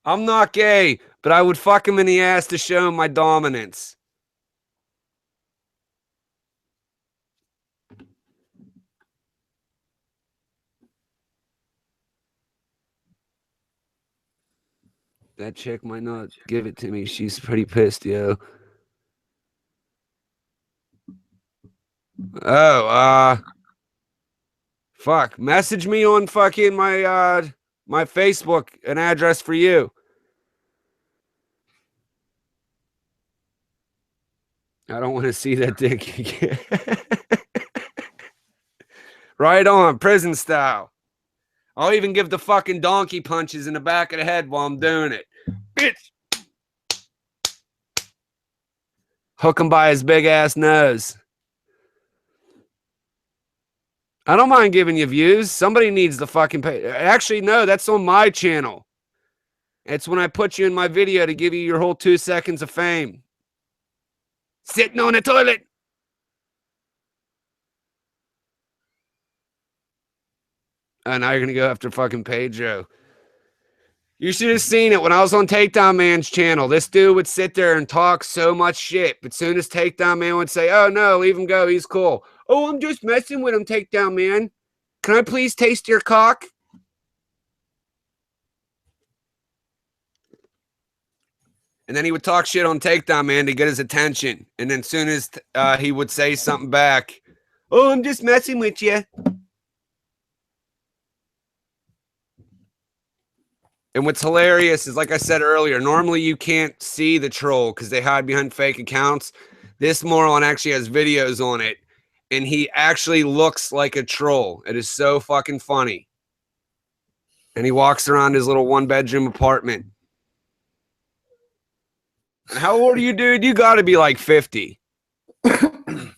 I'm not gay, but I would fuck him in the ass to show him my dominance. That chick might not give it to me. She's pretty pissed, yo. Oh, fuck. Message me on fucking my my Facebook, an address for you. I don't want to see that dick again. Right on, prison style. I'll even give the fucking donkey punches in the back of the head while I'm doing it. Bitch. Hook him by his big ass nose. I don't mind giving you views. Somebody needs the fucking pay. Actually, no, that's on my channel. It's when I put you in my video to give you your whole 2 seconds of fame. Sitting on the toilet. And now you're going to go after fucking Pedro. You should have seen it when I was on Takedown Man's channel. This dude would sit there and talk so much shit. But soon as Takedown Man would say, oh, no, leave him go. He's cool. Oh, I'm just messing with him, Takedown Man. Can I please taste your cock? And then he would talk shit on Takedown Man to get his attention. And then soon as he would say something back, oh, I'm just messing with you. And what's hilarious is, like I said earlier, normally you can't see the troll because they hide behind fake accounts. This moron actually has videos on it, and he actually looks like a troll. It is so fucking funny. And he walks around his little 1-bedroom apartment. And how old are you, dude? You got to be like 50. Do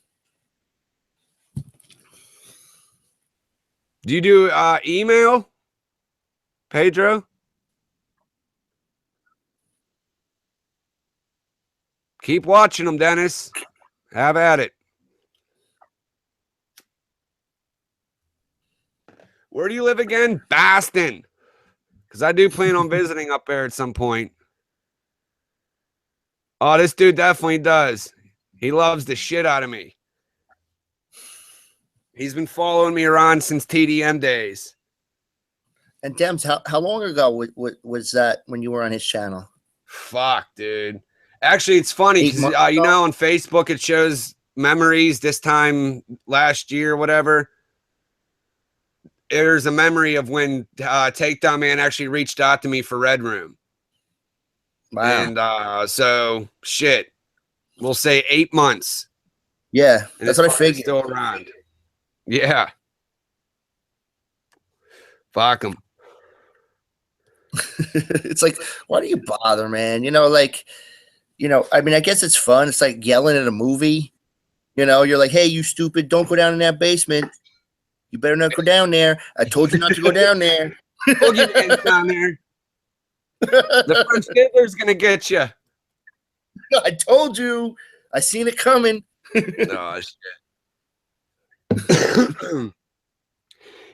you do email, Pedro? Keep watching them, Dennis. Have at it. Where do you live again? Boston. Because I do plan on visiting up there at some point. Oh, this dude definitely does. He loves the shit out of me. He's been following me around since TDM days. And Dems, how long ago was that when you were on his channel? Fuck, dude. Actually, it's funny because you know, on Facebook it shows memories this time last year, whatever. There's a memory of when Takedown Man actually reached out to me for Red Room. Wow. And so shit, we'll say 8 months. Yeah, that's what I figured. Still around. Yeah. Fuck him. It's like, why do you bother, man? Like, I mean, I guess it's fun. It's like yelling at a movie. You're like, hey, you stupid, don't go down in that basement. You better not go down there. I told you not to go down there. Told you to get down there. The French Fiddler's gonna get you. I told you. I seen it coming. Oh shit.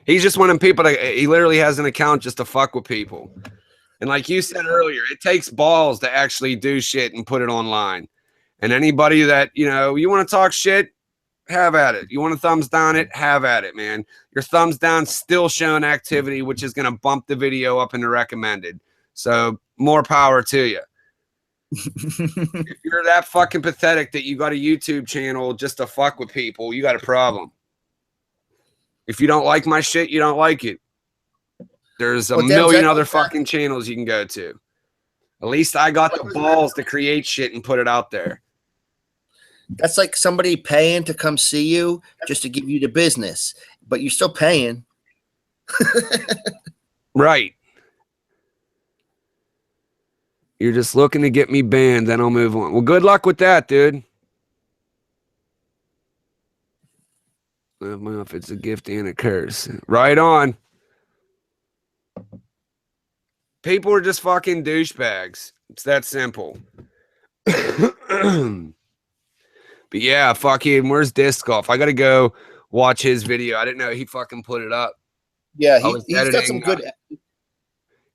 He's just one of them people that he literally has an account just to fuck with people. And like you said earlier, it takes balls to actually do shit and put it online. And anybody that, you want to talk shit, have at it. You want to thumbs down it, have at it, man. Your thumbs down still showing activity, which is going to bump the video up into recommended. So more power to you. If you're that fucking pathetic that you got a YouTube channel just to fuck with people, you got a problem. If you don't like my shit, you don't like it. There's a million other fucking channels you can go to. At least I got the balls to create shit and put it out there. That's like somebody paying to come see you just to give you the business, but you're still paying. Right. You're just looking to get me banned, then I'll move on. Well, good luck with that, dude. If it's a gift and a curse. Right on. People are just fucking douchebags. It's that simple. But yeah, fucking, where's Disc Golf? I gotta go watch his video. I didn't know he fucking put it up. Yeah, he's got some good.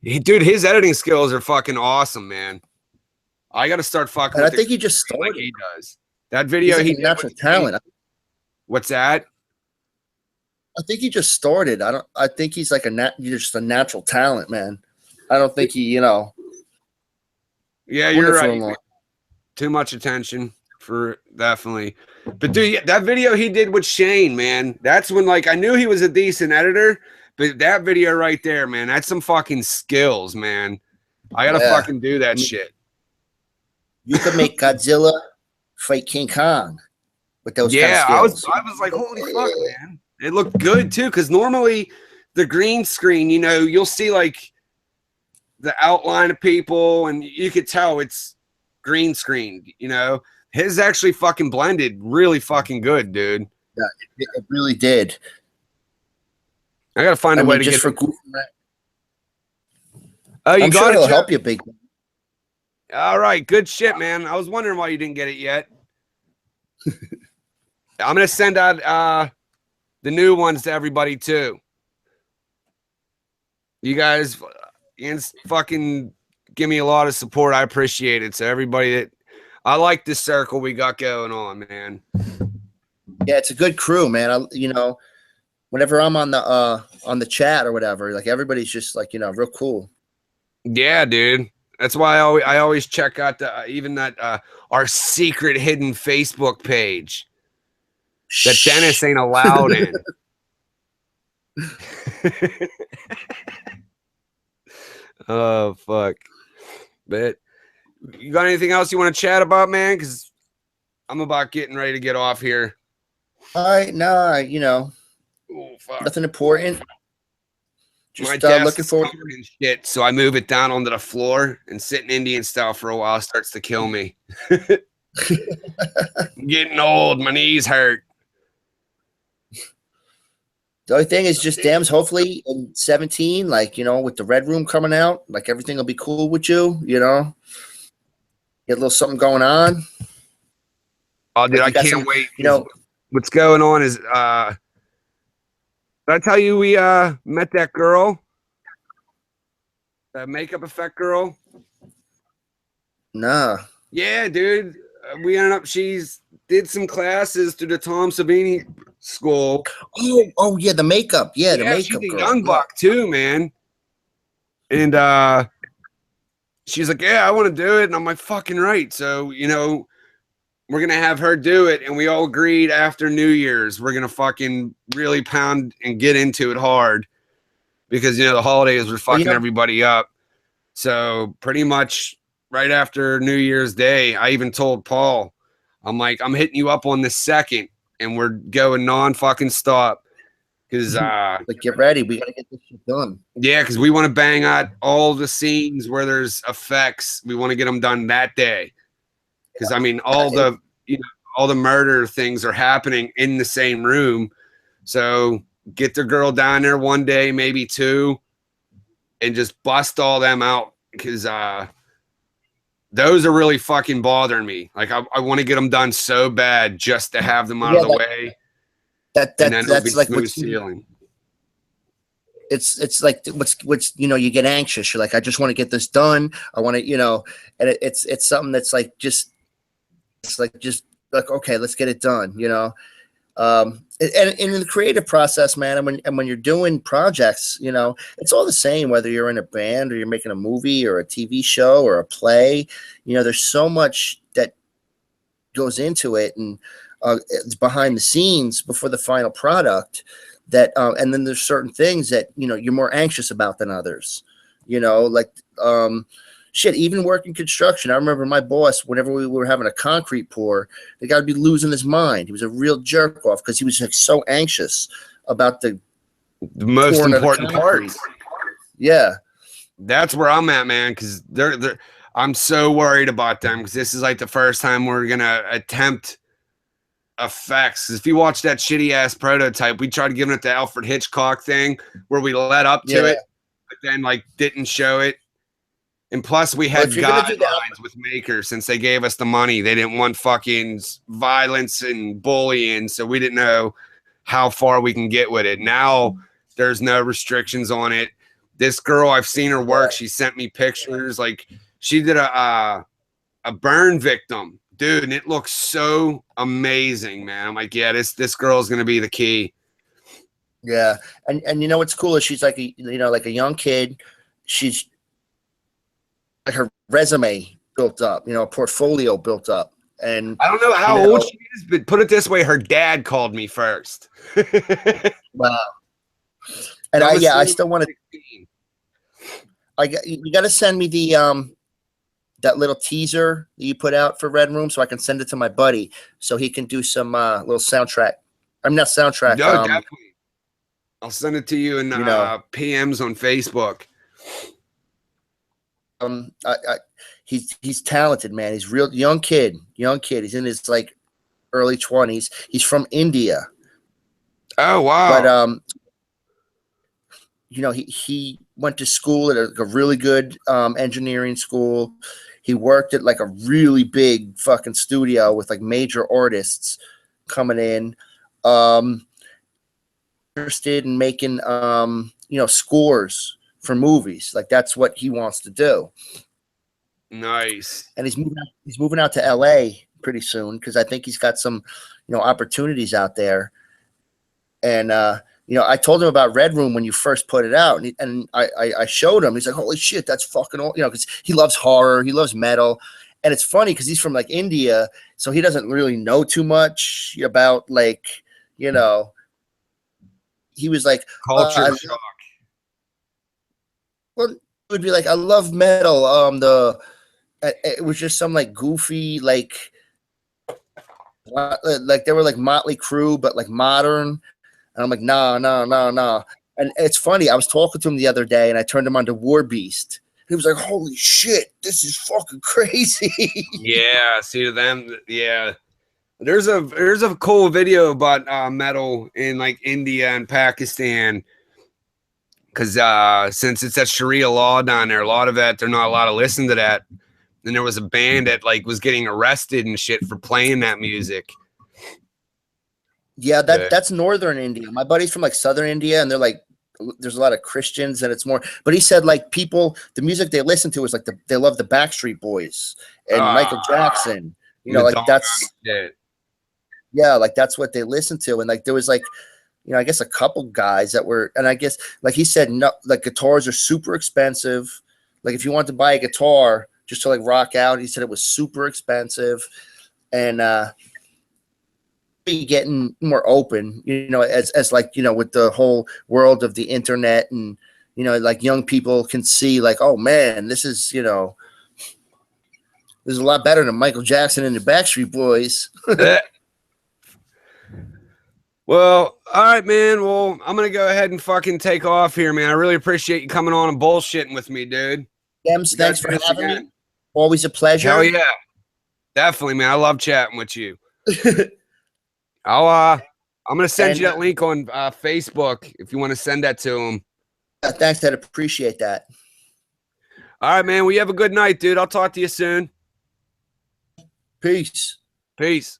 Dude, his editing skills are fucking awesome, man. I gotta start fucking. And I think he just started. Like he does. That video, he natural talent. What's that? I think he just started. I think he's like just a natural talent, man. I don't think he, Yeah, you're right. Too much attention for definitely. But dude, that video he did with Shane, man, that's when like I knew he was a decent editor, but that video right there, man, that's some fucking skills, man. I gotta fucking do that shit. You could make Godzilla fight King Kong with those kind of skills. I was like, holy fuck, man. It looked good too, because normally the green screen, you'll see like the outline of people and you could tell it's green screened, His actually fucking blended really fucking good, dude. Yeah, it really did. I gotta find a way to just get for Oh, you I'm got sure it, it'll help you big. All right, good shit, man. I was wondering why you didn't get it yet. I'm gonna send out the new ones to everybody too. You guys fucking give me a lot of support. I appreciate it. So everybody I like this circle we got going on, man. Yeah, it's a good crew, man. Whenever I'm on the chat or whatever, like everybody's just like, real cool. Yeah, dude. That's why I always check out even that our secret hidden Facebook page that Dennis ain't allowed in. Oh fuck. But you got anything else you want to chat about, man? Because I'm about getting ready to get off here. All right, nah, nothing important. Just looking forward to shit. So I move it down onto the floor and sitting Indian style for a while starts to kill me. I'm getting old. My knees hurt. The only thing is just Dams, hopefully in 17, like, with the Red Room coming out, like everything will be cool with you, Get a little something going on. Oh, dude, I can't wait. What's going on is, did I tell you we met that girl? The makeup effect girl? Nah. Yeah, dude. We ended up, she's did some classes through the Tom Savini school. Oh yeah, the makeup. Yeah, the makeup she's a girl. young buck too, man. And she's like, yeah, I want to do it. And I'm like, fucking right. So, we're going to have her do it. And we all agreed after New Year's, we're going to fucking really pound and get into it hard because, the holidays were fucking everybody up. So pretty much right after New Year's Day, I even told Paul, I'm like, I'm hitting you up on the 2nd and we're going non-fucking stop. because Like, get ready. We got to get this shit done. yeah, because we want to bang out all the scenes where there's effects. We want to get them done that day. Because I mean, all the all the murder things are happening in the same room. So get the girl down there one day, maybe two, and just bust all them out. Because those are really fucking bothering me. Like I want to get them done so bad just to have them out of the way. That's like smooth sailing. It's like what's you get anxious. You're like, I just want to get this done. I want to, and it's something that's like it's like okay, let's get it done. And in the creative process, man, and when you're doing projects, it's all the same whether you're in a band or you're making a movie or a TV show or a play. There's so much that goes into it, and it's behind the scenes before the final product. That and then there's certain things that you're more anxious about than others. Like shit, even working construction. I remember my boss, whenever we were having a concrete pour, the guy would be losing his mind. He was a real jerk off because he was like so anxious about the most important parts. Yeah, that's where I'm at, man. Because I'm so worried about them because this is like the first time we're gonna attempt effects. If you watch that shitty ass Prototype, we tried giving it the Alfred Hitchcock thing where we led up to it, but then like didn't show it. And plus, we had guidelines with Maker since they gave us the money. They didn't want fucking violence and bullying, so we didn't know how far we can get with it. Now there's no restrictions on it. This girl, I've seen her work. She sent me pictures. Like she did a burn victim, dude, and it looks so amazing, man. I'm like, yeah, this girl is gonna be the key. Yeah, and what's cool is she's like like a young kid. She's her resume built up, a portfolio built up. And I don't know how old she is, but put it this way, her dad called me first. Wow. And I still want to. You got to send me the that little teaser that you put out for Red Room so I can send it to my buddy so he can do some little soundtrack. I'm not soundtrack. No, definitely. I'll send it to you in PMs on Facebook. He's talented, man. He's real young kid. He's in his like early 20s. He's from India. Oh wow! But he went to school at a really good engineering school. He worked at like a really big fucking studio with like major artists coming in. Interested in making scores for movies. Like that's what he wants to do. Nice. And he's moving out to LA pretty soon because I think he's got some opportunities out there. And I told him about Red Room when you first put it out, and I showed him. He's like, holy shit, that's fucking old, because he loves horror, he loves metal. And it's funny because he's from like India, so he doesn't really know too much about like, he was like culture shock. Well, it would be like, I love metal. It was just some like goofy, like they were like Motley Crue, but like modern. And I'm like, nah. And it's funny. I was talking to him the other day, and I turned him on to War Beast. He was like, holy shit, this is fucking crazy. Yeah, see to them, yeah. There's a cool video about metal in like India and Pakistan. Because since it's that Sharia law down there, a lot of that, they're not allowed to listen to that. And there was a band that like was getting arrested and shit for playing that music. Yeah, that's northern India. My buddy's from like southern India, and they're like, there's a lot of Christians, and it's more. But he said like people, the music they listen to is like they love the Backstreet Boys and Michael Jackson. Like that's like that's what they listen to. And like there was like, I guess a couple guys that were, and I guess like he said, no, like guitars are super expensive. Like if you want to buy a guitar just to like rock out, he said it was super expensive, and getting more open, as like, with the whole world of the internet, and, like young people can see like, oh man, this is, this is a lot better than Michael Jackson and the Backstreet Boys. Well, all right, man. Well, I'm gonna go ahead and fucking take off here, man. I really appreciate you coming on and bullshitting with me, dude. Dems, thanks for having me. Always a pleasure. Hell yeah, definitely, man. I love chatting with you. I'm gonna send you that link on Facebook if you want to send that to him. Thanks, I'd appreciate that. All right, man. Well, you have a good night, dude. I'll talk to you soon. Peace. Peace.